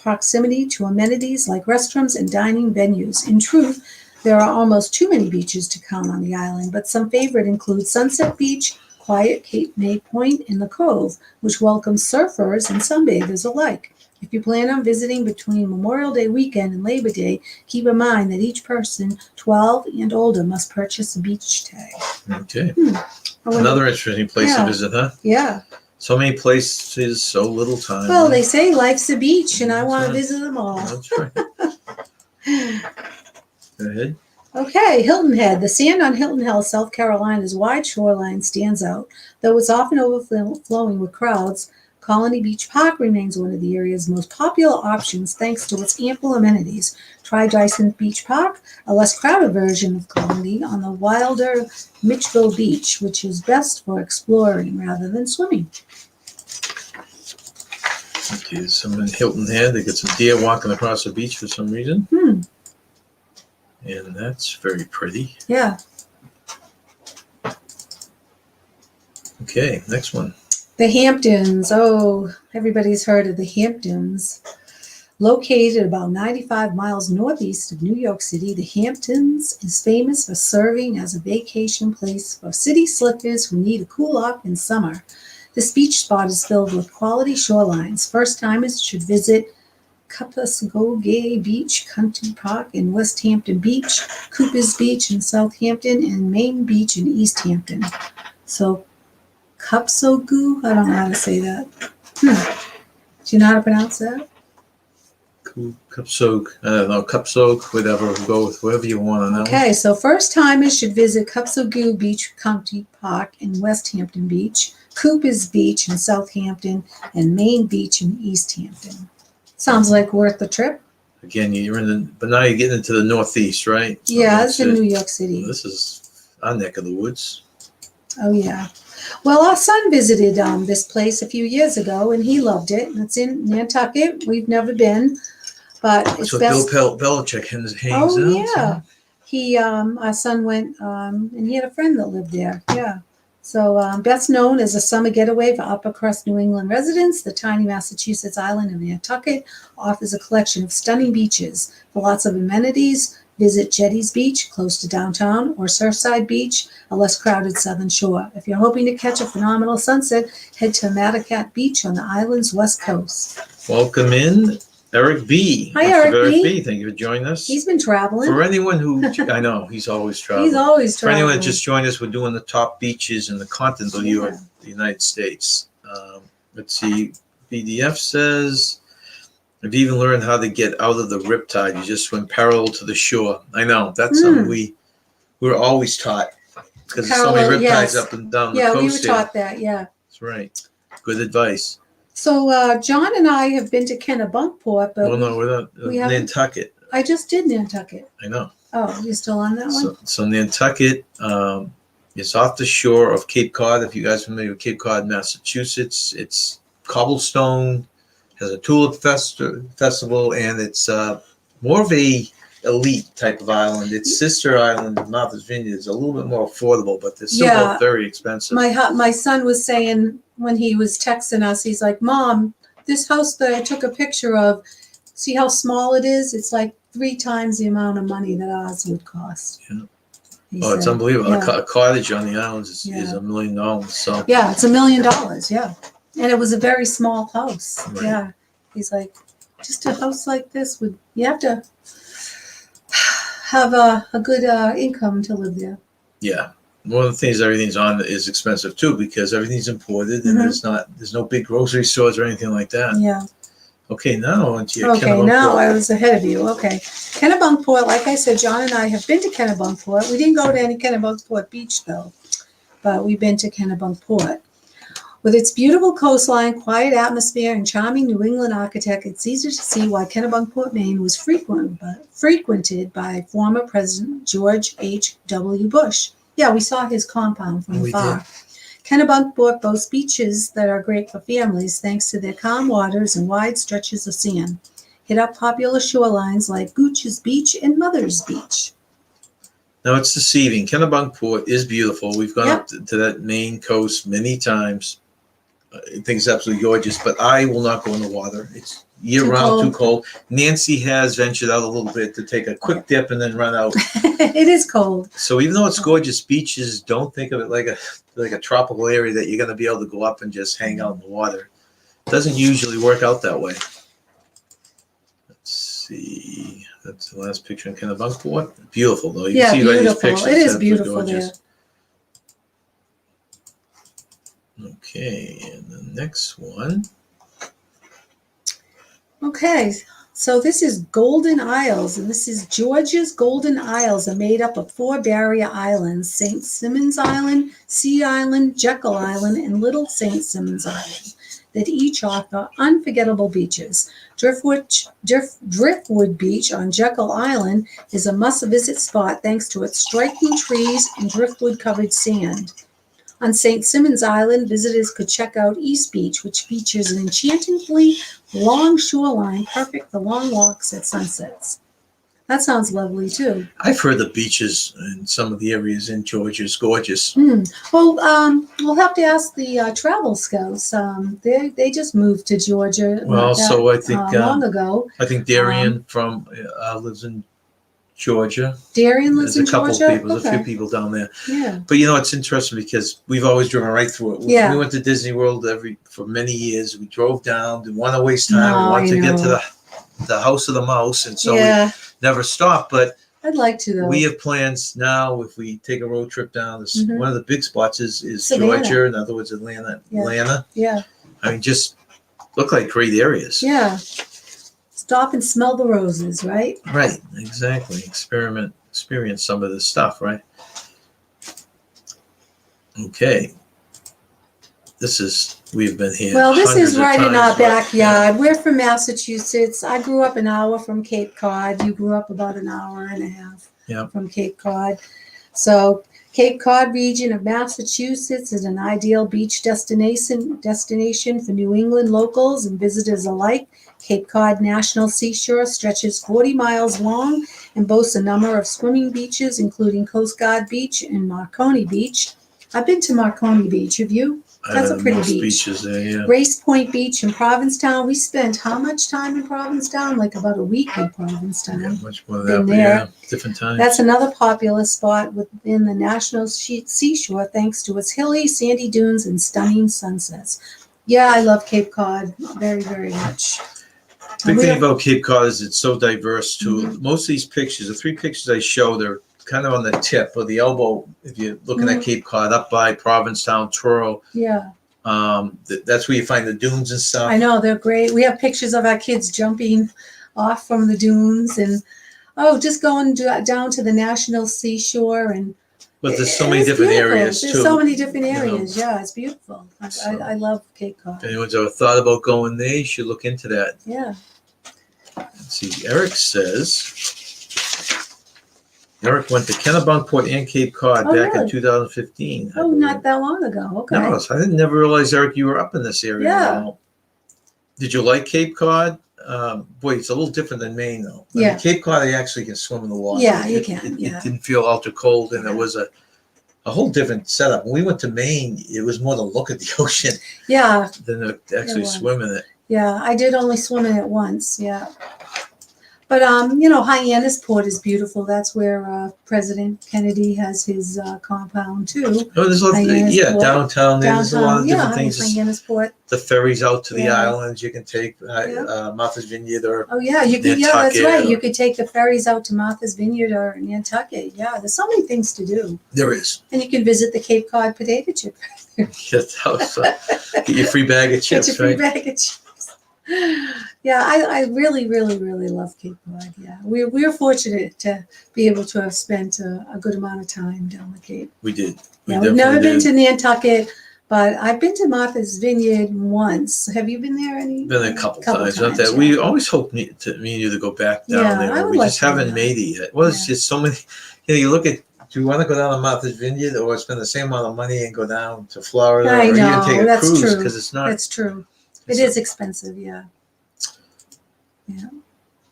proximity to amenities like restrooms and dining venues. In truth, there are almost too many beaches to count on the island, but some favorite include Sunset Beach, quiet Cape May Point, and the Cove, which welcomes surfers and sunbathers alike. If you plan on visiting between Memorial Day weekend and Labor Day, keep in mind that each person 12 and older must purchase a beach tag. Okay. I wonder- Another interesting place Yeah. to visit, huh? Yeah. So many places, so little time. Well, they say life's a beach, and I That's want to right. visit them all. That's right. Go ahead. Okay, Hilton Head. The sand on Hilton Head, South Carolina's wide shoreline stands out, though it's often overflowing with crowds. Colony Beach Park remains one of the area's most popular options thanks to its ample amenities. Try Dyson Beach Park, a less crowded version of Colony on the wilder Mitchville Beach, which is best for exploring rather than swimming. Okay, some in Hilton Head. They got some deer walking across the beach for some reason. And that's very pretty. Yeah. Okay, next one. The Hamptons. Oh, everybody's heard of the Hamptons. Located about 95 miles northeast of New York City, the Hamptons is famous for serving as a vacation place for city slickers who need a cool off in summer. This beach spot is filled with quality shorelines. First-timers should visit Kennebunkport Beach, Country Park in West Hampton Beach, Cooper's Beach in Southampton, and Main Beach in East Hampton. So, Kupsogu, I don't know how to say that. Do you know how to pronounce that? Cup soak, I don't know, cup soak, whatever, go with whatever you want on that one. Okay, so first-timers should visit Kupsogu Beach Country Park in West Hampton Beach, Cooper's Beach in Southampton, and Main Beach in East Hampton. Sounds like worth the trip. Again, you're in the, but now you're getting into the Northeast, right? So Yeah, it's that's in it. New York City. This is our neck of the woods. Oh, yeah. Well, our son visited this place a few years ago, and he loved it. And it's in Nantucket. We've never been, but it's That's what best. Bill Belichick hangs Oh, out. yeah. He, our son went, and he had a friend that lived there. Yeah. So best known as a summer getaway for upper crust New England residents, the tiny Massachusetts island of Nantucket offers a collection of stunning beaches. For lots of amenities, visit Jetty's Beach, close to downtown, or Surfside Beach, a less crowded southern shore. If you're hoping to catch a phenomenal sunset, head to Nantucket Beach on the island's west coast. Welcome in, Eric B. Hi, Mr. Eric B. Thank you for joining us. He's been traveling. For anyone who, I know, he's always traveling. He's always For anyone traveling. that just joined us, we're doing the top beaches in the continental Yeah. the United States. Let's see, BDF says, I've even learned how to get out of the riptide. You just swim parallel to the shore. I know, that's something we're always taught because there's so many Parallel, riptides yes. up and down the Yeah, we were coast here. taught that, yeah. That's right. Good advice. So John and I have been to Kennebunkport, but Well, no, we're not. we haven't- Nantucket. I just did Nantucket. I know. Oh, you still on that one? So Nantucket is off the shore of Cape Cod. If you guys are familiar with Cape Cod, Massachusetts, it's cobblestone, has a tulip festival, and it's more of a elite type of island. Its sister island, Martha's Vineyard, is a little bit more affordable, but they're still Yeah. both very expensive. My son was saying when he was texting us, he's like, Mom, this house that I took a picture of, see how small it is? It's like 3 times the amount of money that ours would cost. Yeah. He It's said. unbelievable. Yeah. A cottage on the islands is Yeah. $1 million. So Yeah, it's $1 million. Yeah. And it was a very small house. Right. Yeah. He's like, just a house like this you have to have a good income to live there. yeah, one of the things everything's on is expensive too because everything's imported and there's no big grocery stores or anything like that. Yeah. Okay, now onto your Okay, now Kennebunkport. I was ahead of you. Okay. Kennebunkport, like I said, John and I have been to Kennebunkport. We didn't go to any Kennebunkport Beach, though, but we've been to Kennebunkport. With its beautiful coastline, quiet atmosphere, and charming New England architect, it's easy to see why Kennebunkport, Maine was frequented by former President George H.W. Bush. Yeah, we saw his compound from We afar. Kennebunkport boasts beaches that are great for families thanks to their calm waters and wide stretches of sand. Hit up popular shorelines like Gooch's Beach and Mother's Beach. Now it's deceiving. Kennebunkport is beautiful. We've gone Yep. up to that Maine coast many times. I think it's absolutely gorgeous, but I will not go in the water. It's year round, too cold. Nancy has ventured out a little bit to take a quick dip and then run out. It is cold. So even though it's gorgeous beaches, don't think of it like a tropical area that you're going to be able to go up and just hang out in the water. It doesn't usually work out that way. Let's see. That's the last picture in Kennebunkport. Beautiful though. You Yeah, can see by these beautiful. pictures. It is absolutely beautiful gorgeous. Okay, and the next one. Okay, so this is Golden Isles, and this is Georgia's Golden Isles are made up of 4 barrier islands: St. Simons Island, Sea Island, Jekyll Island, and Little St. Simons Island. that each offer unforgettable beaches. Driftwood Beach on Jekyll Island is a must-visit spot thanks to its striking trees and driftwood-covered sand. On St. Simons Island, visitors could check out East Beach, which features an enchantingly long shoreline, perfect for long walks at sunsets. That sounds lovely, too. I've heard the beaches in some of the areas in Georgia is gorgeous. Well, we'll have to ask the travel scouts. They just moved to Georgia Well, so I think long ago. I think Darian from lives in Georgia. Darian lives There's in a couple Georgia? of people, there's a few people down there. Yeah. But you know, it's interesting because we've always driven right through it. Yeah. We went to Disney World for many years. We drove down, didn't want to waste time. No, we wanted to I get to know. the House of the Mouse, and so Yeah, we never stopped. But I'd like to, though. we have plans now. If we take a road trip down, Mhm. one of the big spots is Savannah. Georgia. In other words, Atlanta. Yeah. Atlanta. Yeah, I mean, just look like great areas. yeah. Stop and smell the roses, right? Right. Exactly. Experience some of this stuff. Right. Okay. We've been here. Well, this hundreds is of right in times, our but- backyard. We're from Massachusetts. I grew up an hour from Cape Cod. You grew up about an hour and a half Yep. from Cape Cod. So Cape Cod region of Massachusetts is an ideal beach destination for New England locals and visitors alike. Cape Cod National Seashore stretches 40 miles long and boasts a number of swimming beaches, including Coast Guard Beach and Marconi Beach. I've been to Marconi Beach. Have you? That's a pretty most beach. beaches there, yeah. Race Point Beach in Provincetown. We spent how much time in Provincetown? Like about a week in Yeah, Provincetown. much more of Been that, but there. yeah, different times. That's another popular spot within the National Seashore thanks to its hilly, sandy dunes and stunning sunsets. Yeah, I love Cape Cod very, very much. Big And thing we're- about Cape Cod is it's so diverse too. Mhm. Most of these pictures, the 3 pictures I show, they're kind of on the tip or the elbow. If you're looking Mhm. at Cape Cod, up by Provincetown, Truro, Yeah, that's where you find the dunes and stuff. I know, they're great. We have pictures of our kids jumping off from the dunes and, just going down to the National Seashore and But there's so many it's different beautiful. areas There's too. so many different you know. areas. Yeah, it's beautiful. So- I love Cape Cod. If anyone's ever thought about going there, you should look into that. Yeah. Let's see, Eric went to Kennebunkport and Cape Cod Oh, back in really? 2015. I Oh, believe. not that long ago. Okay. No, I didn't never realize, Eric, you were up in this area. Yeah. Now. Did you like Cape Cod? Boy, it's a little different than Maine, though. I mean, Yeah. Cape Cod, you actually can swim in the water. Yeah, you It- can, It, yeah. it didn't feel ultra cold, and Yeah. it was a whole different setup. When we went to Maine, it was more to look at the ocean Yeah, than to actually was. swim in it. yeah. I did only swim in it once. Yeah. But Hyannisport is beautiful. That's where President Kennedy has his compound too. Oh, there's a lot, Hyannisport. downtown. There's a lot of different yeah, things. Hyannisport. The ferries out to the Yeah. islands you can take, Martha's Vineyard or Oh yeah, you could. Yeah, that's Nantucket right. or- You could take the ferries out to Martha's Vineyard or Nantucket. Yeah, there's so many things to do, there is. and you can visit the Cape Cod potato chip. Get your free bag of Get chips, your free right? bag of chips. Yeah, I really, really, really love Cape Cod. Yeah, we're fortunate to be able to have spent a good amount of time down the Cape. We did. We Yeah, we've never definitely been did. to Nantucket, but I've been to Martha's Vineyard once. Have you been there any? Been a couple times. Not that yeah. we always hope me and you to go back down Yeah, there. I But would we like just to do haven't that. made it yet. Well, it's Yeah. just so many. You look at. Do you want to go down to Martha's Vineyard or spend the same amount of money and go down to Florida, I or even know, take a that's cruise true. because it's not. That's true. It it's- is expensive. Yeah. Yeah.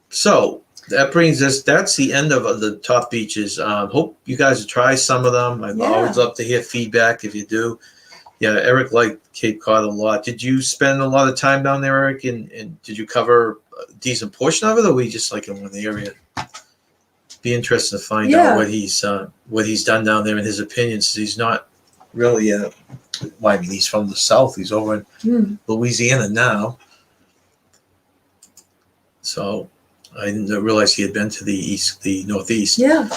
So that brings us. That's the end of the top beaches. Hope you guys will try some of them. I'd Yeah. always love to hear feedback if you do. Yeah, Eric liked Cape Cod a lot. Did you spend a lot of time down there, Eric? And did you cover a decent portion of it, or were you just like in one area? Be interested to find Yeah. out what he's done down there and his opinions. He's not really. Well, I mean, he's from the South. He's over in Mm. Louisiana now. So I didn't realize he had been to the Northeast. Yeah.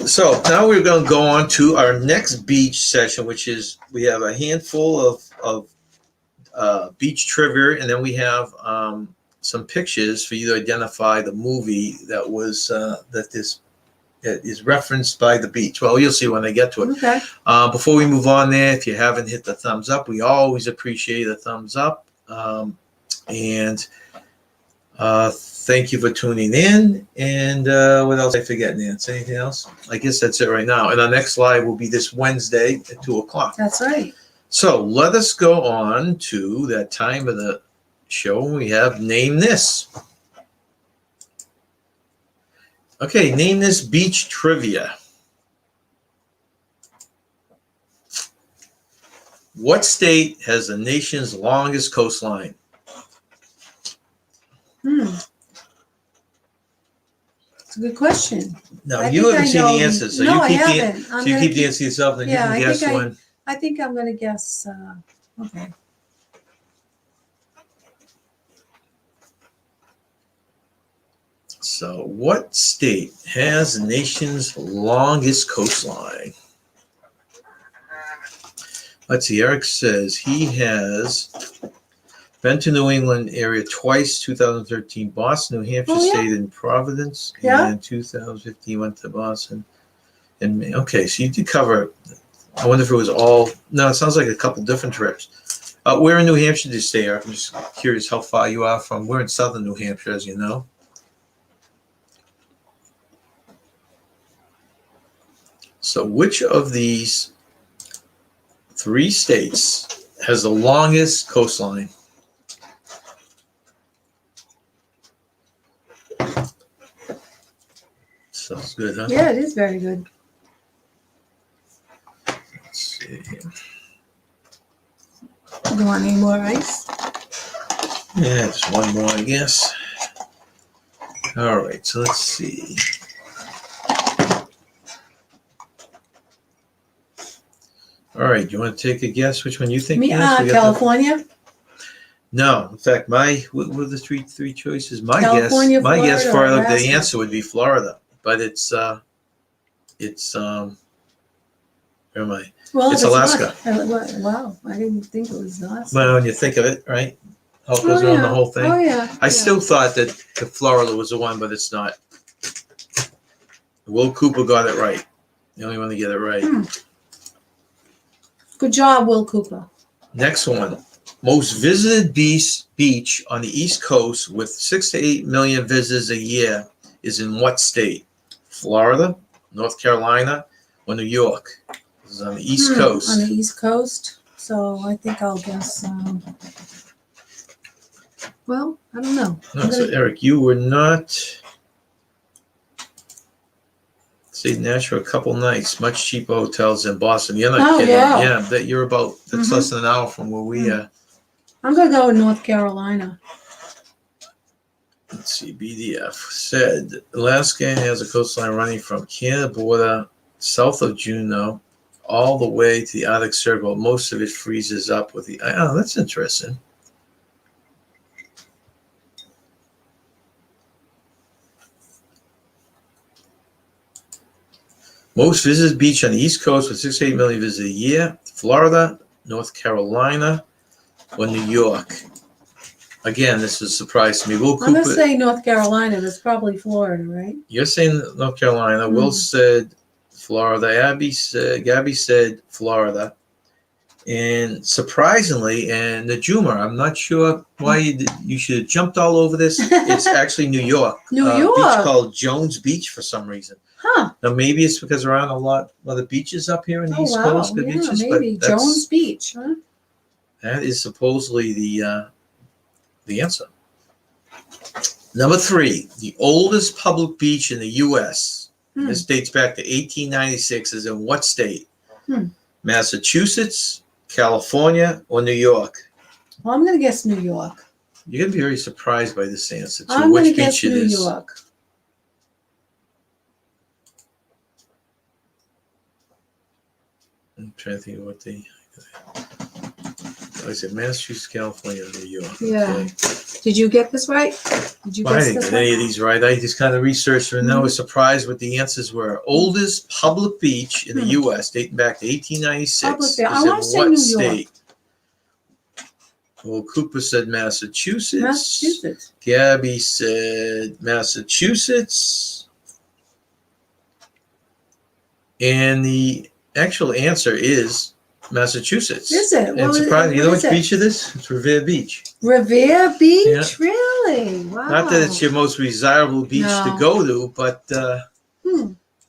So now we're going to go on to our next beach session, which is we have a handful of beach trivia, and then we have some pictures for you to identify the movie that was that is referenced by the beach. Well, you'll see when I get to it. Okay. Before we move on there, if you haven't hit the thumbs up, we always appreciate a thumbs up. And thank you for tuning in. And what else I forget, Nancy? Anything else? I guess that's it right now. And our next live will be this Wednesday at 2:00. That's right. So let us go on to that time of the show when we have Name This. Okay, Name This Beach Trivia. What state has the nation's longest coastline? It's a good question. Now, I you think haven't I seen know- the answers, so no, I you keep haven't. I'm gonna the answer yourself, then Yeah, you I can guess one. I think I'm going to guess. Okay. So, what state has the nation's longest coastline? Let's see. Eric says he has been to New England area twice, 2013 Boston, New Hampshire, Oh, yeah. stayed in Providence, Yeah. and 2015 went to Boston. And okay, so you did cover. I wonder if it was all. No, it sounds like a couple different trips. Where in New Hampshire did you stay, Eric? I'm just curious how far you are from. We're in southern New Hampshire, as you know. So, which of these three states has the longest coastline? Sounds good, huh? Yeah, it is very good. Let's see here. Do you want any more ice? Yeah, just one more, I guess. All right, so let's see. All right, you want to take a guess which one you think? Me, it is? We got the- California. No, in fact, what were the three choices? California, my guess Florida, for the Alaska. answer would be Florida, but it's where am I? Well, It's if Alaska. not- wow, I didn't think it was Alaska. Well, when you think of it, right? How it goes around the whole thing. Oh yeah. I yeah. still thought that the Florida was the one, but it's not. Will Cooper got it right. The only one to get it right. Good job, Will Cooper. Next one. Most visited beach on the East Coast with 6 to 8 million visitors a year is in what state? Florida, North Carolina, or New York? This is on the East Coast. On the East Coast. So I think I'll guess. Well, I don't know. No, so Eric, you were not. Stayed in Nashville a couple nights, much cheaper hotels in Boston. You're not kidding. Yeah. That you're about. That's less than an hour from where we are. I'm gonna go with North Carolina. Let's see. BDF said Alaska has a coastline running from Canada border south of Juneau all the way to the Arctic Circle. Most of it freezes up with the. Oh, that's interesting. Most visited beach on the East Coast with 6 to 8 million visitors a year. Florida, North Carolina, or New York. Again, this is a surprise to me. Will I'm gonna Cooper, say North Carolina. That's probably Florida, right? you're saying North Carolina. Will said Florida. Gabby said Florida. And surprisingly, and the Juma, I'm not sure why you should have jumped all over this. It's actually New York. New A York. beach called Jones Beach for some reason. Huh. Now maybe it's because there aren't a lot of the beaches up here in the East Coast. Good Yeah, beaches, maybe but that's, Jones Beach. Huh? that is supposedly the answer. Number 3, the oldest public beach in the U.S. This dates back to 1896. Is in what state? Massachusetts, California, or New York? Well, I'm gonna guess New York. You're gonna be very surprised by this answer too. I'm Which gonna guess beach it New is? York. I'm trying to think of what they. I said Massachusetts, California, New York. Yeah. Okay. Did you get this right? Did you Well, I guess didn't this get any of right? these right. I just kind of researched them, and I was surprised what the answers were. Oldest public beach in the U.S. dating back to 1896 Public is beach. I in wanna say what New York. state? Well, Cooper said Massachusetts. Massachusetts. Gabby said Massachusetts. And the actual answer is Massachusetts. Is it? And Well, surprising, you know what which is it? beach it is? It's Revere Beach. Revere Beach, really? Wow. Not that it's your most desirable beach to No. go to, but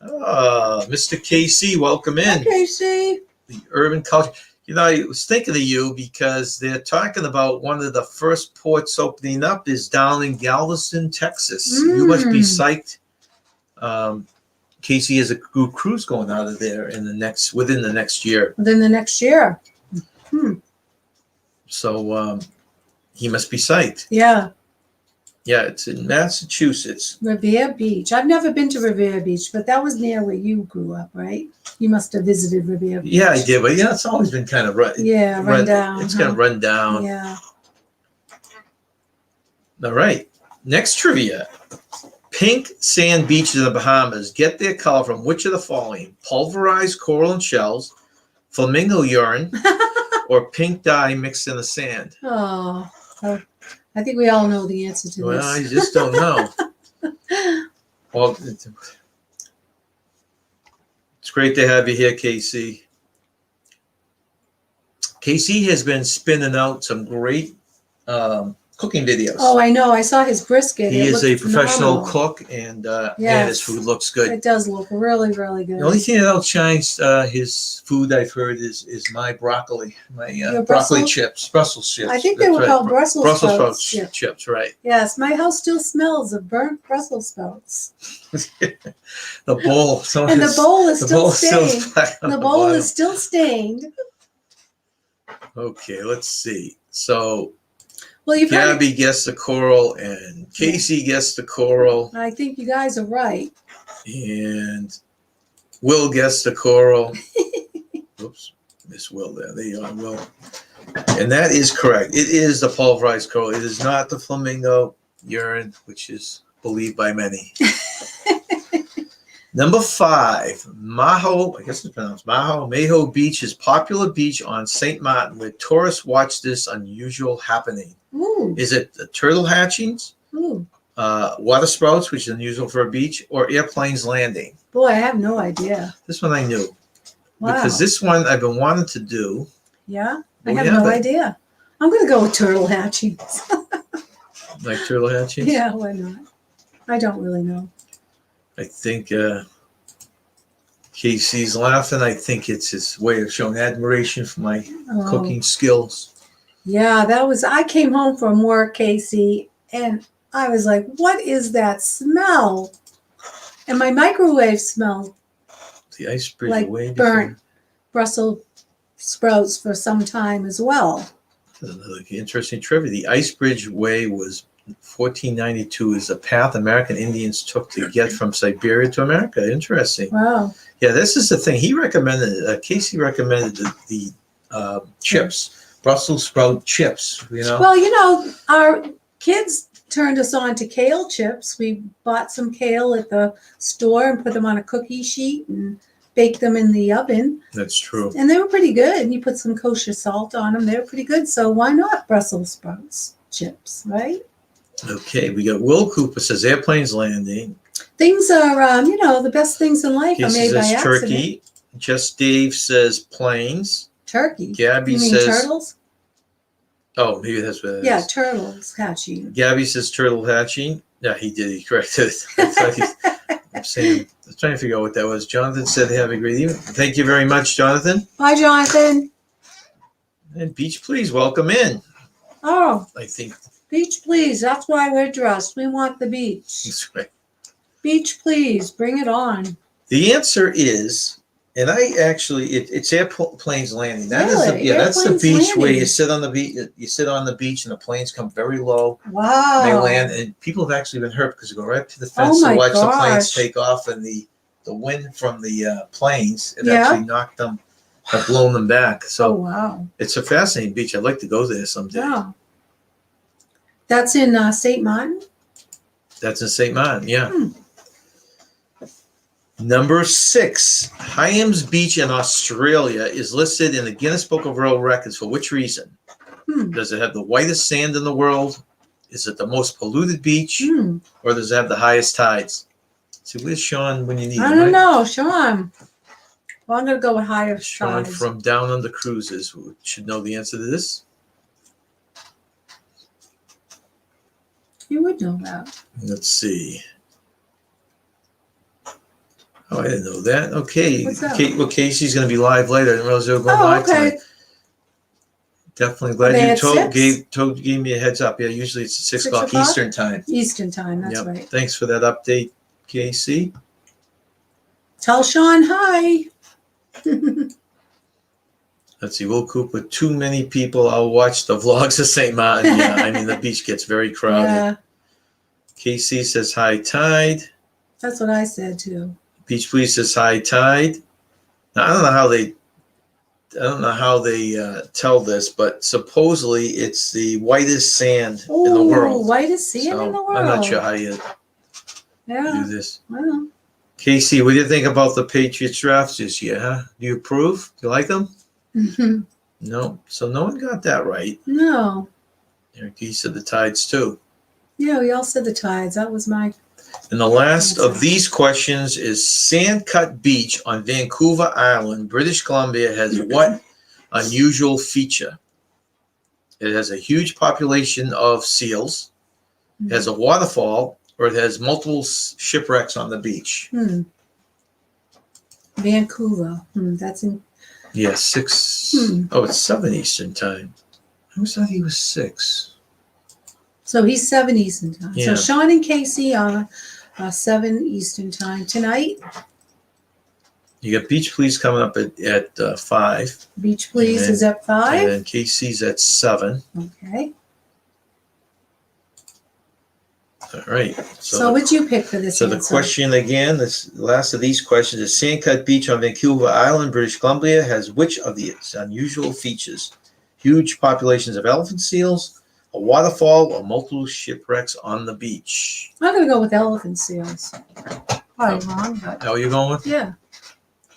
Mr. KC, welcome in. Okay, see. The urban culture. You know, I was thinking of you because they're talking about one of the first ports opening up is down in Galveston, Texas. You must be psyched. Casey has a cruise going out of there within the next year. Within the next year. So he must be psyched. Yeah. Yeah, it's in Massachusetts. Revere Beach. I've never been to Revere Beach, but that was near where you grew up, right? You must have visited Revere Beach. Yeah, I did, but it's always been kind of run down. It's kind of run down. Yeah. All right. Next trivia. Pink sand beaches in the Bahamas get their color from which of the following? Pulverized coral and shells, flamingo urine, or pink dye mixed in the sand? Oh, I think we all know the answer to Well, this. I just don't know. Well, it's great to have you here, KC. KC has been spinning out some great cooking videos. Oh, I know. I saw his brisket. He It is a looked professional phenomenal. cook, and man, Yes. his food looks good. It does look really, really good. The only thing that outshines his food, I've heard, is my broccoli, my broccoli Brussels? chips, Brussels chips. I think they That's were called Brussels sprouts. sprouts chips, right? Yes, my house still smells of burnt Brussels sprouts. The bowl, And the bowl is the still bowl is still stained. black on The the bowl bottom. is still stained. Okay, let's see. So Well, you've had Gabby guessed the coral, and Casey guessed the coral, I think you guys are right. and Will guessed the coral. Oops, Miss Will there. There you are, Will. And that is correct. It is the pulverized coral. It is not the flamingo urine, which is believed by many. Number 5, Maho, I guess it's pronounced Maho Beach is popular beach on St. Martin where tourists watch this unusual happening. Ooh, Is it the turtle hatchings, ooh. water sprouts, which is unusual for a beach, or airplanes landing? Boy, I have no idea. This one I knew. Wow. Because this one I've been wanting to do. Yeah, I We have have no it. idea. I'm going to go with turtle hatchings. Like turtle hatchings? Yeah, why not? I don't really know. I think Casey's laughing. I think it's his way of showing admiration for my Oh. cooking skills. Yeah, I came home from work, Casey, and I was like, what is that smell? And my microwave smelled The ice bridge like way burnt Brussels sprouts for some time as well. Another interesting trivia. The Ice Bridge Way was 1492 is a path American Indians took to get from Siberia to America. Interesting. Wow. Yeah, this is the thing. He recommended, Casey recommended the chips, Brussels sprout chips, you know. Well, our kids turned us on to kale chips. We bought some kale at the store and put them on a cookie sheet and baked them in the oven. That's true. And they were pretty good. And you put some kosher salt on them. They were pretty good. So why not Brussels sprouts chips, right? Okay, we got Will Cooper says airplanes landing. Things are, the best things in life are Casey made by says accident. turkey. Just Dave says planes. Turkey. Gabby You mean says, turtles? oh, maybe that's what it Yeah, is. turtles hatching. Gabby says turtle hatching. Yeah, he did. He corrected it. I was trying to figure out what that was. Jonathan said, have a great evening. Thank you very much, Jonathan. Bye, Jonathan. And Beach, please welcome in. Oh, I think beach, please. That's why we're dressed. We want the beach. that's right. Beach, please. Bring it on. The answer is, and I actually, it's airplanes landing. That is Really? that's the Airplanes beach where landing. you sit on the beach. You sit on the beach, and the planes come very low. Wow. They land, and people have actually been hurt because they go right up to the fence Oh to my watch the planes gosh. take off, and the wind from the planes it Yeah. actually knocked them, have blown them back. Oh, So wow. it's a fascinating beach. I'd like to go there someday. Yeah. That's in St. Martin? That's in St. Martin, yeah. Hmm. Number 6, Hyams Beach in Australia is listed in the Guinness Book of World Records for which reason? Hmm. Does it have the whitest sand in the world? Is it the most polluted beach? Hmm. Or does it have the highest tides? See, where's Sean when you need him? I don't right? know. Sean. Well, I'm going to go with higher Sean size. from Down Under Cruises should know the answer to this. You would know that. Let's see. Oh, I didn't know that. Okay. What's that? Well, Casey's going to be live later. I didn't realize they were going Oh, live okay. tonight. Definitely glad They you at 6? gave me a heads up. Yeah, usually it's 6 6 o'clock o'clock? Eastern time. Eastern time, that's Yep. right. Thanks for that update, Casey. Tell Sean hi. Let's see. Will Coop, with too many people, I'll watch the vlogs of St. Martin. Yeah, I mean, the beach gets very crowded. Yeah, Casey says high tide. that's what I said too. Beach Police says high tide. Now, I don't know how they tell this, but supposedly it's the whitest sand in the Oh, world. whitest sand So in the world. I'm not sure how you Yeah, do this. well, Casey, what do you think about the Patriots draft this year? Huh? Do you approve? Do you like them? No. So no one got that right. no. Eric, he said the Tides too. Yeah, we all said the Tides. That was my. And the last of these questions is Sandcut Beach on Vancouver Island, British Columbia, has what unusual feature? It has a huge population of seals, it has a waterfall, or it has multiple shipwrecks on the beach. Vancouver. That's in. Yeah, 6. Oh, it's 7 Eastern time. I always thought he was 6. So he's 7 Eastern time. Yeah. So Sean and Casey are 7 Eastern time tonight. You got Beach Police coming up at 5. Beach Please And then- is at 5. And then Casey's at 7. Okay. All right. So what'd you pick for this So the answer? question again, this last of these questions is Sandcut Beach on Vancouver Island, British Columbia, has which of these unusual features? Huge populations of elephant seals, a waterfall, or multiple shipwrecks on the beach? I'm going to go with elephant seals. Probably wrong, but How are you going with? yeah,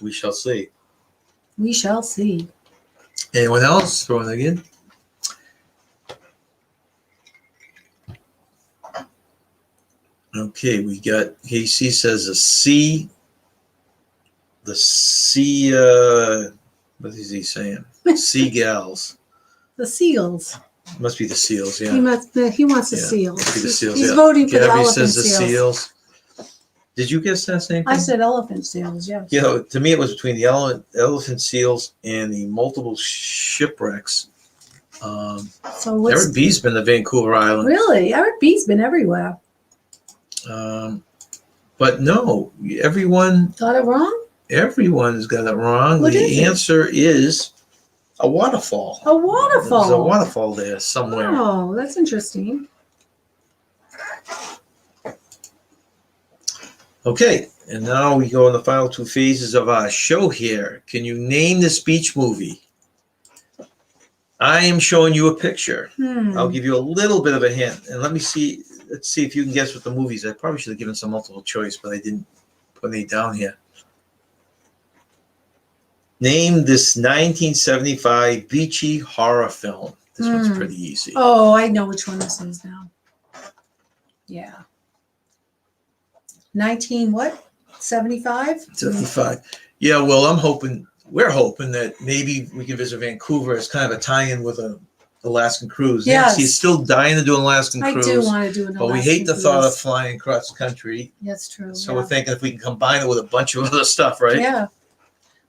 We shall see. we shall see. Anyone else throwing it again? Okay, we got KC says what is he saying? Seagulls. The seals. Must be the seals, He yeah. wants the Yeah, seals. Must be the seals, He's yeah. voting for the Gabby elephant says the seals. seals. Did you guess that same thing? I said elephant seals, yes. You know, to me it was between the elephant seals and the multiple shipwrecks. So what's Eric B's been to Vancouver Island. really? Eric B's been everywhere. But no, everyone's Got it wrong? got it wrong. What is The it? answer is a waterfall. A waterfall. There's a waterfall there somewhere. Oh, that's interesting. Okay, and now we go in the final 2 phases of our show here. Can you name this beach movie? I am showing you a picture. I'll give you a little bit of a hint, and let's see if you can guess what the movie is. I probably should have given some multiple choice, but I didn't put any down here. Name this 1975 beachy horror film. This one's pretty easy. Oh, I know which one this is now. Yeah. 19 what? 75? 75. Yeah, well, we're hoping that maybe we can visit Vancouver as kind of a tie-in with a Alaskan cruise. Yes. Nancy's still dying to do an Alaskan I cruise. do want to do an But we Alaskan hate the thought of cruise. flying across country. That's true. So yeah. we're thinking if we can combine it with a bunch of other stuff, right? Yeah.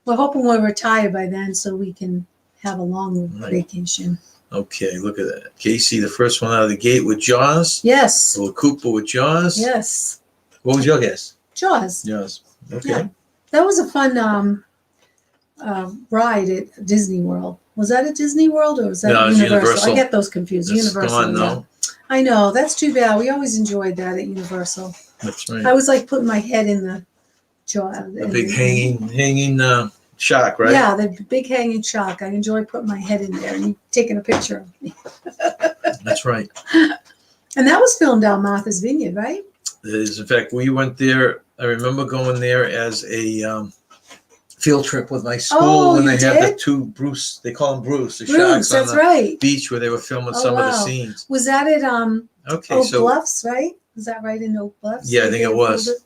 We're hoping we're retired by then so we can have a long Right. vacation. Okay, look at that. Casey, the first one out of the gate with Jaws. Yes. Little Cooper with Jaws. Yes. What was your guess? Jaws. Jaws. Okay. Yeah. That was a fun ride at Disney World. Was that at Disney World or was that No, it was Universal. I get those confused. It's Universal. gone yeah. now. I know. That's too bad. We always enjoyed that at Universal. That's right. I was like putting my head in the jaw. A big hanging shark, right? Yeah, the big hanging shark. I enjoy putting my head in there and taking a picture of me. That's right. And that was filmed down Martha's Vineyard, right? It is. In fact, we went there. I remember going there as a field trip with my school Oh, when you they had the did? 2 Bruce. They call them Bruce. The Bruce, sharks on that's the right. beach where they were filming Oh, some of the wow. scenes. Was that at Okay, Oak so Bluffs, right? Was that right in Oak Bluffs? Yeah, I think it They was.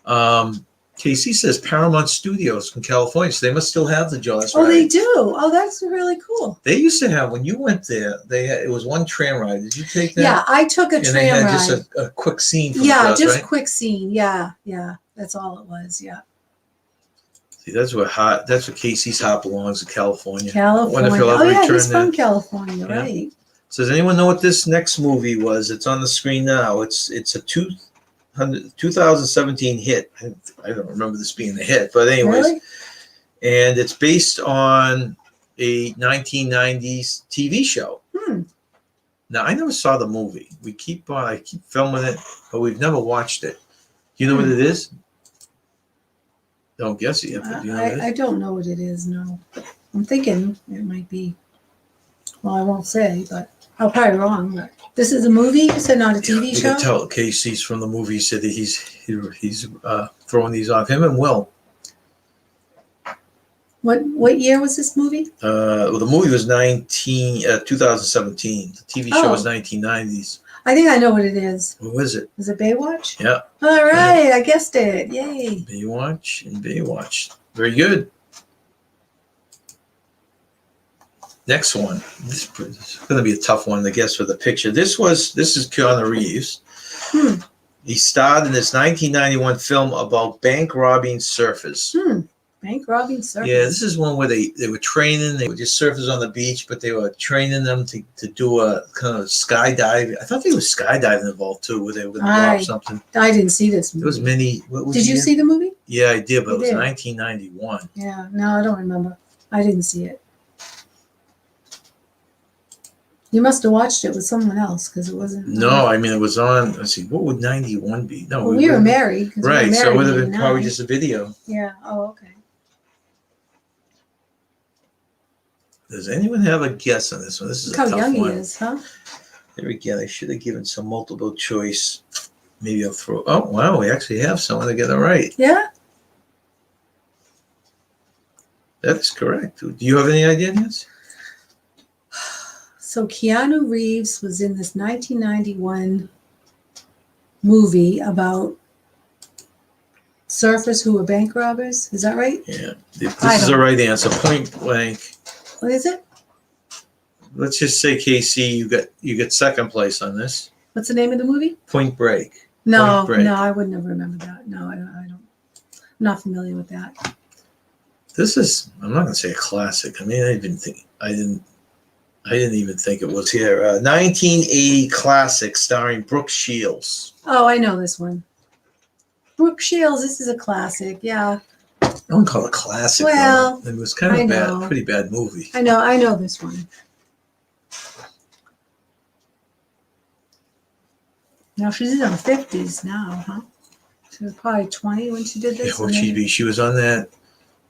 filmed KC says Paramount Studios from California, so they must still have the Jaws. Oh, ride. they do. Oh, that's really cool. They used to have, when you went there, it was one tram ride. Did you take that? Yeah, I took a and tram they had ride. just a quick scene from Yeah, Jaws, just right? quick scene. Yeah, yeah. That's all it was. Yeah. See, that's where KC's heart belongs, to California. California. Wonder if he'll Oh, ever yeah, return he's from there. California, Yeah. right? So does anyone know what this next movie was? It's on the screen now. It's a 2017 hit. I don't remember this being a hit, but anyways. Really? And it's based on a 1990s TV show. Now, I never saw the movie. I keep filming it, but we've never watched it. Do you know what it is? Don't guess it yet, but do you know what it is? I don't know what it is, no. I'm thinking it might be, well, I won't say, but I'm probably wrong. But this is a movie? You said not a TV You show? can tell Casey's from the movie. He said that he's throwing these off. Him and Will. What year was this movie? Well, the movie was 2017. The TV show was Oh. 1990s. I think I know what it is. What was it? Is it Baywatch? Yeah. All right, I guessed it. Yay. Baywatch and Baywatch. Very good. Next one. This is going to be a tough one to guess for the picture. This is Keanu Reeves. He starred in this 1991 film about bank robbing surfers. Bank robbing surfers. Yeah, this is one where they were training. They were just surfers on the beach, but they were training them to do a kind of skydiving. I thought there was skydiving involved too, where they were going to rob something. I didn't see this movie. There was many. What was Did you see the movie? Yeah, I did, but You it was did? 1991. Yeah, no, I don't remember. I didn't see it. You must have watched it with someone else because it wasn't. No, I mean it was on. Let's see, what would 91 be? No, Well, we were married. 'cause we were Right, so it married would have in been probably 89. just a video. Yeah. Oh, okay. Does anyone have a guess on this one? This is Look a how tough young one. he is, huh? There we go. I should have given some multiple choice. Maybe I'll throw. Oh wow, we actually have someone to get it right. Yeah. That's correct. Do you have any idea, Nancy? So Keanu Reeves was in this 1991 movie about surfers who were bank robbers. Is that right? Yeah, this is the right answer. Point blank. What is it? Let's just say KC, you get second place on this. What's the name of the movie? Point Break. No, Point Break. no, I would never remember that. No, I don't. I'm not familiar with that. This is. I'm not going to say a classic. I mean, I didn't even think it was here. 1980 classic starring Brooke Shields. Oh, I know this one. Brooke Shields. This is a classic. Yeah, I wouldn't call it a classic. Well, though. It was kind I of know. pretty bad movie. I know this one. Now she's in her 50s now, huh? She was probably 20 when she did Yeah, this. what and she'd then- be? She was on that.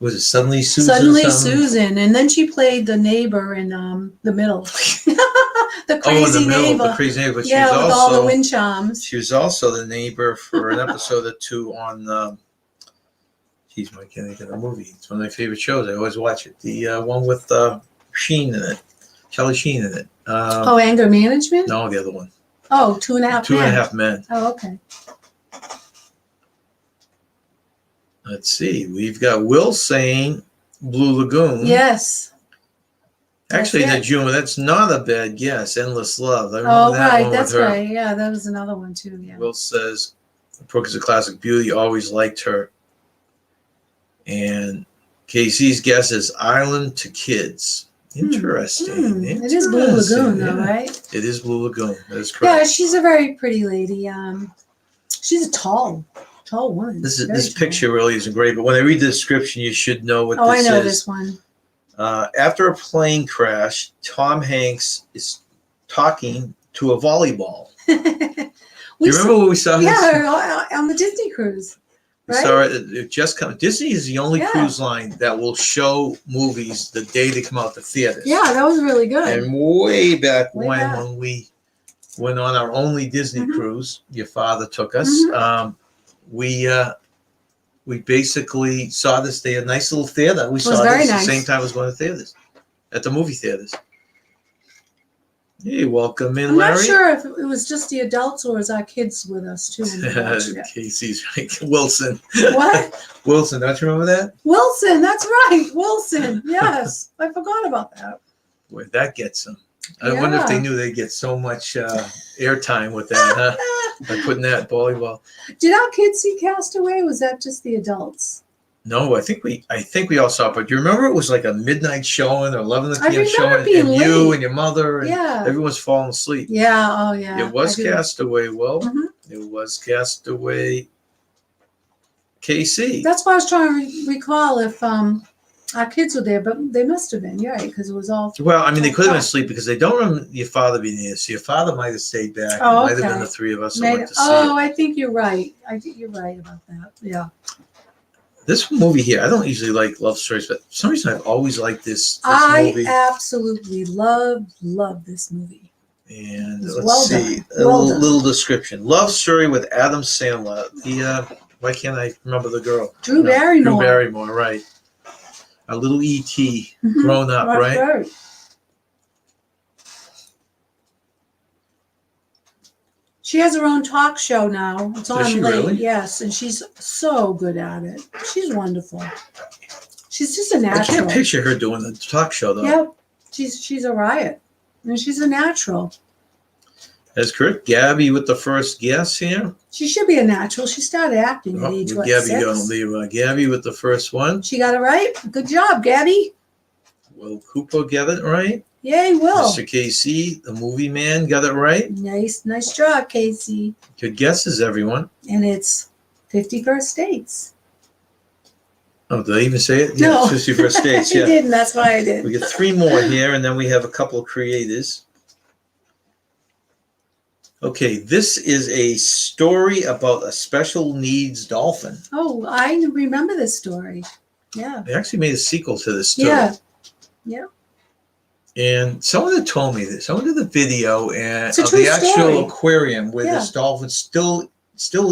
Was it Suddenly Susan? Suddenly something? Susan, and then she played the neighbor in the middle, the Oh, in crazy the middle, neighbor. the crazy neighbor. But Yeah, she was with all the also wind chimes. she was also the neighbor for an episode or two on. Geez, I can't think of the movie. It's one of my favorite shows. I always watch it. The one with Sheen in it, Charlie Sheen in it. Oh, anger management. No, the other one. Oh, 2.5 Two and a Men. Half Men. Oh, okay. Let's see. We've got Will saying Blue Lagoon. Yes. Actually, That's the it. June. That's not a bad guess. Endless Love. I remember Oh, that right. one That's with her. right. Yeah, that was another one too. Yeah. Will says Brooke is a classic beauty. Always liked her. And KC's guess is Island to Kids. Interesting. It is Blue Lagoon, though, Yeah. right? It is Blue Lagoon. That is Yeah, correct. she's a very pretty lady. She's a tall woman. Very This tall. picture really isn't great, but when I read the description, you should know what Oh, I this know is. this one. After a plane crash, Tom Hanks is talking to a volleyball. We You remember when we saw this? Yeah, on the Disney cruise. We Right? saw it just come. Disney is the only Yeah. cruise line that will show movies the day they come out to theaters. Yeah, that was really good. And way back Way when, back. when we went on our only Disney Mhm. cruise, your father took us. Mhm. We basically saw this. They had a nice little theater. We was saw very this nice. the same time as going to theaters, at the movie theaters. Hey, welcome in, I'm not Larry. sure if it was just the adults or was our kids with us too when we watched it. Casey's right. Wilson. What? Wilson, don't you remember that? Wilson, that's right. Wilson. Yes. I forgot about that. Boy, that gets them. I wonder if they knew they'd get so much airtime with that, huh? By putting that volleyball. Did our kids see Castaway? Was that just the adults? No, I think we all saw it. But do you remember it was like a midnight showing or 11 I p.m. remember showing, being and you late. and your mother and Yeah. everyone's falling asleep. Yeah. Oh, yeah. It was I do. Castaway. Well, Mhm. it was Castaway. KC. That's why I was trying to recall if our kids were there, but they must have been, right? Because it was all. Well, I mean, they could have been asleep because they don't remember your father being there. So your father might have stayed back. Oh, It might have been okay. the three of us that Maybe, went to see oh, it. I think you're right. I think you're right about that. Yeah. This movie here, I don't usually like love stories, but for some reason I've always liked this I movie. absolutely love this movie. And It's let's well see, done. a Well done. little description. Love story with Adam Sandler. Why can't I remember the girl? Drew Barrymore. Drew Barrymore, right. A little E.T. Mhm. grown up, That's right? She has her own talk show now. It's on Does she late. really? Yes, and she's so good at it. She's wonderful. She's just a I natural. can't picture her doing the talk show, though. Yep. She's a riot. And she's a natural. That's correct. Gabby with the first guess here. She should be a natural. She started acting at Oh, age, with what, Gabby 6? going to leave. Gabby with the first one. She got it right. Good job, Gabby. Will Cooper get it right? Yay, Will. Mr. KC, the movie man, got it right. Nice job, Casey. Good guesses, everyone. And it's 51st Dates. Oh, did I even say it? No. Yeah, 51st States, You yeah. didn't. That's why I We did. get 3 more here, and then we have a couple of creators. Okay, this is a story about a special needs dolphin. Oh, I remember this story. Yeah. They actually made a sequel to this story. Yeah. Yeah. And someone had told me this. Someone did the video and It's a of true the actual story. aquarium where Yeah. this dolphin still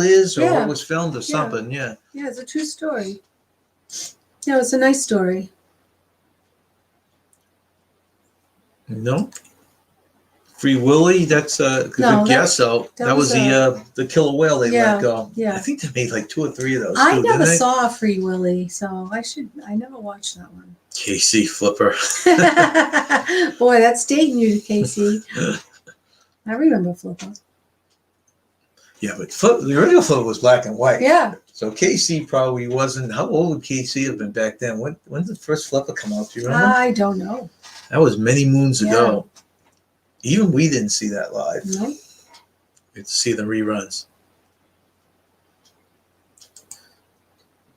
is, or Yeah. it was filmed or something. Yeah. Yeah, it's a true story. Yeah, it's a nice story. No. Free Willy. That's a No, good guess. Though that was the killer whale they Yeah, let go. yeah. I think they made like 2 or 3 of those. I too, never didn't they? saw Free Willy, so I never watched that one. KC Flipper. Boy, that's dating you, Casey. I remember Flipper. Yeah, but the original Flipper was black and white. Yeah. So KC probably wasn't. How old would KC have been back then? When did the first Flipper come out? Do you remember? I don't know. That was many moons ago. Even we didn't see that live. No. We had to see the reruns.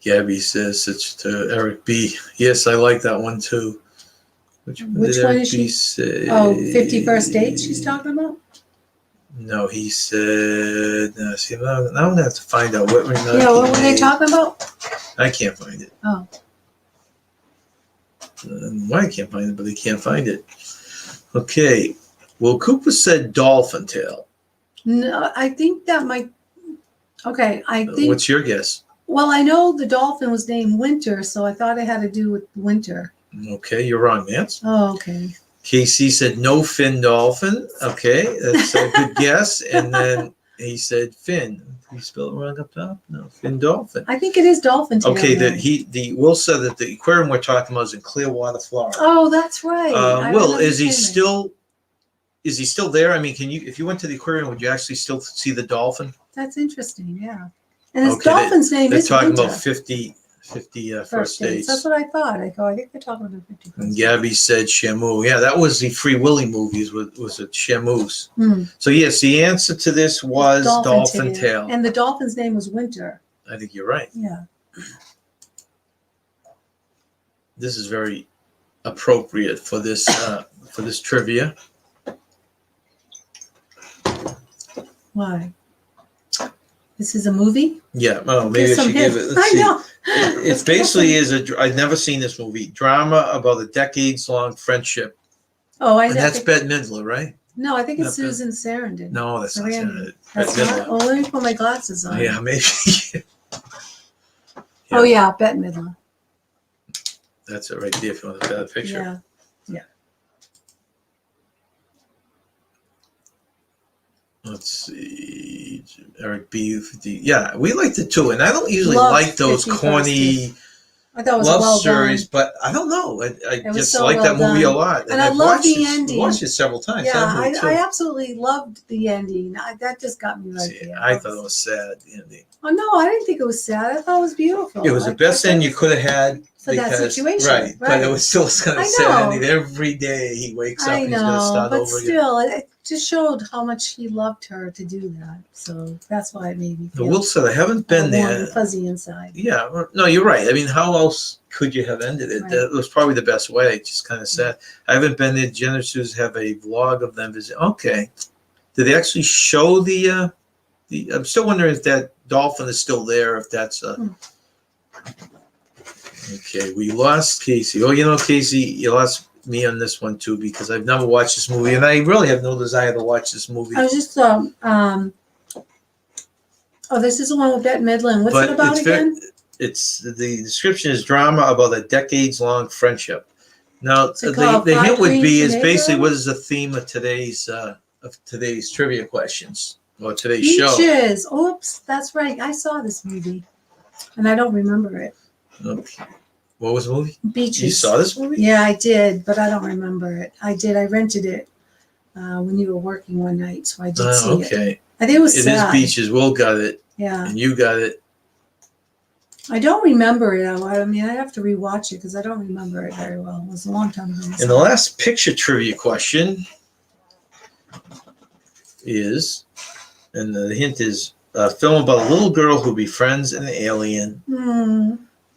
Gabby says it's to Eric B. Yes, I like that one too. Which one Which did one Eric is B she? say? Oh, 51st Dates she's talking about? No, he said. No, see, now I'm gonna have to find out what. Yeah, what were they talking about? I can't find it. Oh. Why I can't find it, but they can't find it. Okay. Well, Cooper said dolphin tail. No, I think that might. Okay, I think. What's your guess? Well, I know the dolphin was named Winter, so I thought it had to do with winter. Okay, you're wrong, Nance. Oh, okay. KC said no fin dolphin. Okay, that's a good guess. And then he said fin. Did he spell it wrong up top? No, fin dolphin. I think it is dolphin tail. Okay, though. Will said that the aquarium we're talking about is in Clearwater, Florida. Oh, that's right. I Will, remember is he saying that. still there? I mean, if you went to the aquarium, would you actually still see the dolphin? That's interesting. Yeah, and his Okay, dolphin's name They're is talking Winter. about 50 first dates. That's what I thought. I think they're talking about 50 first And dates. Gabby said Shamu. Yeah, that was the Free Willy movies. Was it Shamus? Hmm. So yes, the answer to this was dolphin tail. And the dolphin's name was Winter. I think you're right. Yeah. This is very appropriate for this trivia. Why? This is a movie? Yeah, well, maybe I Give some should give it. hints. Let's I see. know. It basically is I've never seen this movie. Drama about a decades-long friendship, Oh, I and know. that's Bette Midler, right? No, I think it's Not Bette- Susan Sarandon. No, that's not Sarandon. it. That's Bette not. Midler. Oh, let me put my glasses on. Yeah, maybe. Oh, yeah, Bette Midler. That's it right there. If you want to look at the picture. Yeah. Let's see. Eric B. Yeah, we liked it too. And I don't usually Loved like those 50 corny I thought it was love well stories, done. but I don't know. I It was just so like well that movie a done. lot. And I I've love watched the it, ending. watched it several times. Yeah, That movie too. I absolutely loved the ending. That just got me right See, there. I thought it was sad. The ending. Oh no, I didn't think it was sad. I thought it was beautiful. It was the best end you could have had for that situation. right? But it was still kind I of sad know. ending. Every day he wakes up, I and he's going to know, start but over again. still, it just showed how much he loved her to do that. So that's why it made me I feel will say I haven't been warm there. and fuzzy inside. Yeah, no, you're right. I mean, how else could you have ended it? Right. That was probably the best way. Just kind of sad. I haven't been there. Jen and Suze have a vlog of them visit. Okay, did they actually show the? I'm still wondering if that dolphin is still there. If that's Okay, we lost Casey. Oh, Casey, you lost me on this one too because I've never watched this movie, and I really have no desire to watch this movie. I was just this is the one with Bette Midler. What's But it about again? It's the description is drama about a decades-long friendship. Now, Is it called the hint would Five be Queens is of basically Naples? what is the theme of today's trivia questions or today's show. Beaches. Oops, that's right. I saw this movie, and I don't remember it. Okay. What was the movie? Beaches. You saw this movie? Yeah, I did, but I don't remember it. I did. I rented it when you were working one night, so I did see it. Okay. I think it was It sad. is Beaches. Will got it, Yeah. and you got it. I don't remember it. I mean, I have to rewatch it because I don't remember it very well. It was a long time ago. And the last picture trivia question is, and the hint is a film about a little girl who befriends an alien.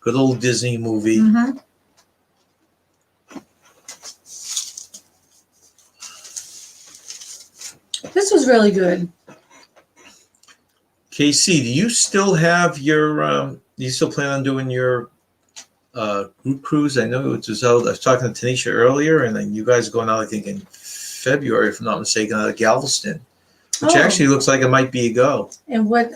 Good old Disney movie. Mm-hmm. This was really good. KC, do you still have your? Do you still plan on doing your group cruise? I know it was out. I was talking to Tanisha earlier, and then you guys are going out. I think in February, if I'm not mistaken, out of Galveston, which actually looks like it might be a go. And what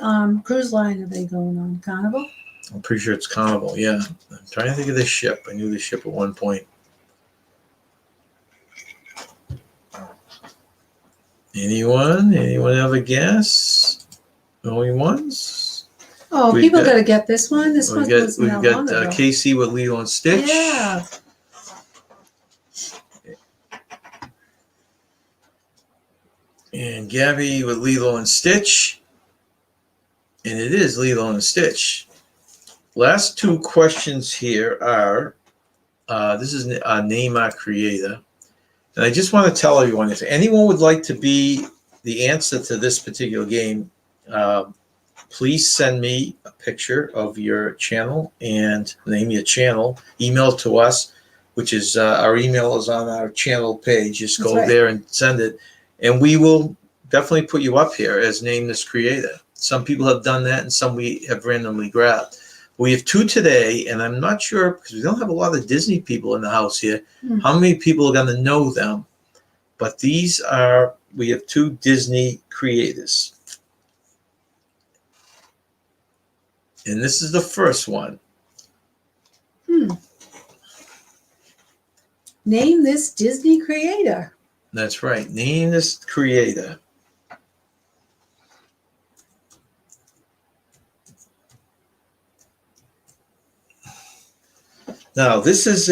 cruise line are they going on? Carnival? I'm pretty sure it's Carnival. Yeah, I'm trying to think of this ship. I knew this ship at one point. Anyone have a guess? Going once? Oh, We've people got- got to get this one. This one was We've not got long ago. Casey with Lilo and Stitch. Yeah. And Gabby with Lilo and Stitch. And it is Lilo and Stitch. Last two questions here are, this is Name Our Creator. And I just want to tell everyone, if anyone would like to be the answer to this particular game, please send me a picture of your channel and name your channel. Email to us, which is our email is on our channel page. Just That's go right. there and send it. And we will definitely put you up here as Name This Creator. Some people have done that and some we have randomly grabbed. We have two today, and I'm not sure because we don't have a lot of Disney people in the house here, how many people are going to know them. But we have two Disney creators. And this is the first one. Name this Disney creator. That's right. Name this creator. Now, this is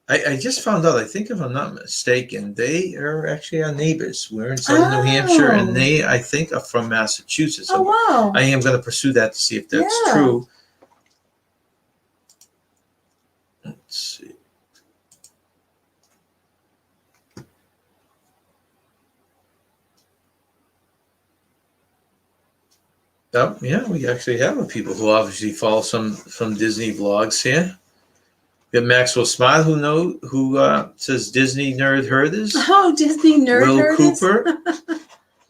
I just found out, I think if I'm not mistaken, they are actually our neighbors. We're in southern New Hampshire, and they, I think, are from Massachusetts. Oh, wow. I am going to pursue that to see if that's Yeah. true. Let's see. Oh, yeah, we actually have people who obviously follow some Disney vlogs here. We have Maxwell Smart, who says Disney Nerd Herders. Oh, Disney nerd. Will herders. Cooper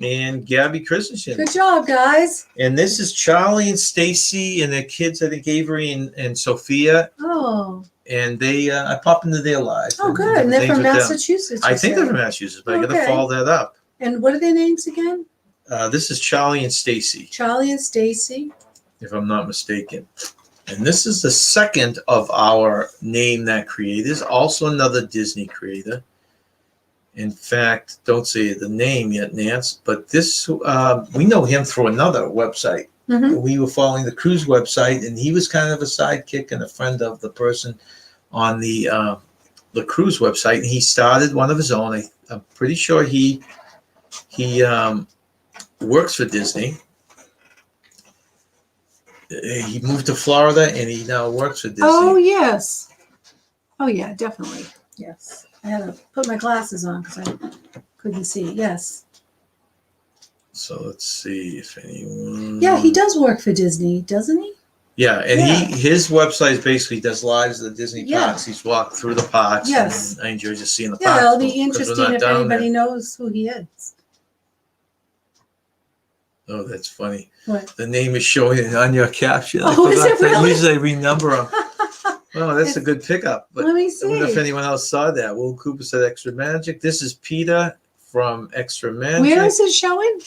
and Gabby Christensen. Good job, guys. And this is Charlie and Stacy and their kids, I think Avery and Sophia. Oh. And they, I pop into their lives. Oh, good. And they're Names from with them. Massachusetts. I you think they're said. from Massachusetts, but I got to Okay. follow that up. And what are their names again? This is Charlie and Stacy, Charlie and Stacy. if I'm not mistaken. And this is the second of our Name That Creators, also another Disney creator. In fact, don't say the name yet, Nance, but this, we know him through another website. Mhm. We were following the cruise website, and he was kind of a sidekick and a friend of the person on the cruise website. And he started one of his own. I'm pretty sure he works for Disney. He moved to Florida, and he now works for Disney. Oh, yes. Oh, yeah, definitely. Yes. I had to put my glasses on because I couldn't see. Yes. So let's see if anyone. Yeah, he does work for Disney, doesn't he? Yeah, and Yeah. his website basically does lives at the Disney Yeah. parks. He's walked through the parks. Yes. And I enjoy just seeing the Yeah, parks. it'll be 'cause we're interesting not if down anybody there. knows who he is. Oh, that's funny. What? The name is showing on your caption. I Oh, is forgot it that. really? Usually I renumber them. Oh, that's a good pickup. But Let me I wonder if see. anyone else saw that. Will Cooper said Extra Magic. This is Peter from Extra Magic. Where is it showing?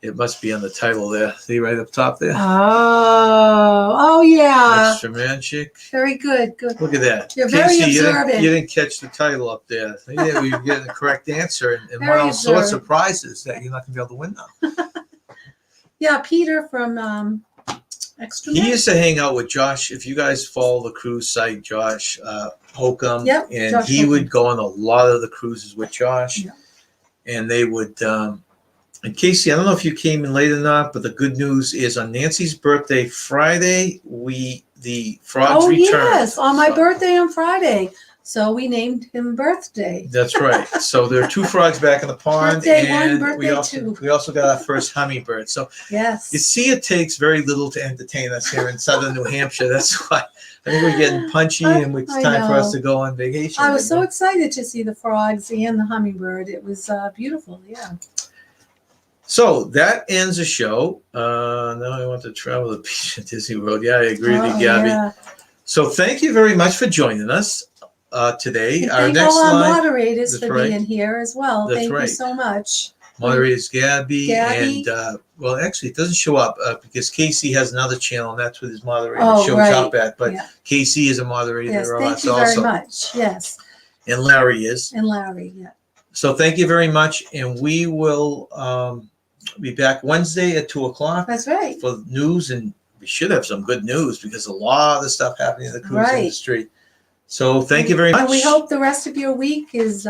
It must be on the title there. See right up top there? Oh, yeah. Extra Magic. Very good. Good. Look at that. You're very you observant. didn't catch the title up there. Yeah, we get the correct answer. And one Very of those sorts of observant. prizes that you're not going to be able to win now. Yeah, Peter from Extra He Magic. used to hang out with Josh. If you guys follow the cruise site, Josh Holcomb, Yep, and Josh he Holcomb. would go on a lot of the cruises with Josh. Yeah. And they would, and Casey, I don't know if you came in late or not, but the good news is on Nancy's birthday, Friday, the frogs Oh, returned. yes, on my So- birthday on Friday. So we named him Birthday. That's right. So there are 2 frogs back in the pond, Birthday one, and birthday two. we also got our first hummingbird. So Yes. you see, it takes very little to entertain us here in southern New Hampshire. That's why I think we're getting punchy, and it's I time for us know. to go on vacation. I was so excited to see the frogs and the hummingbird. It was beautiful. Yeah. So that ends the show. Now I want to travel the beach at Disney World. Yeah, I agree with Oh, you, Gabby. yeah. So thank you very much for joining us today. And Our thank next all our line, moderators That's for right. being here as well. That's Thank you right. so much. moderator is Gabby, Gabby. and well, actually, it doesn't show up because Casey has another channel, and that's what his moderator Oh, shows right. up at. But Yeah. Casey is a moderator Yes, there thank also, you very much. Yes. and Larry is. And Larry, yeah. So thank you very much, and we will be back Wednesday at 2:00 That's right. for news, and we should have some good news because a lot of stuff happening in the cruise Right. industry. So thank you very much. And we hope the rest of your week is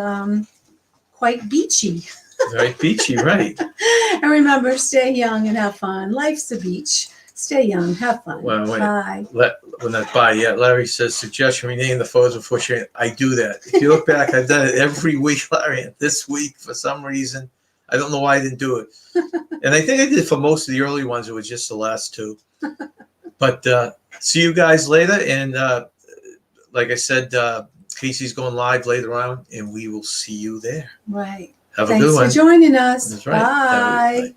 quite beachy. Very beachy, right? And remember, stay young and have fun. Life's the beach. Stay young, have fun. Well, wait. Bye. We're not by yet. Larry says, suggestion rename the photos before sharing. I do that. If you look back, I've done it every week, Larry. And this week, for some reason, I don't know why I didn't do it. And I think I did for most of the early ones. It was just the last 2. But see you guys later. And like I said, Casey's going live later on, and we will see you there. Right. Have a Thanks good for one. joining us. That's right. Have a- Bye.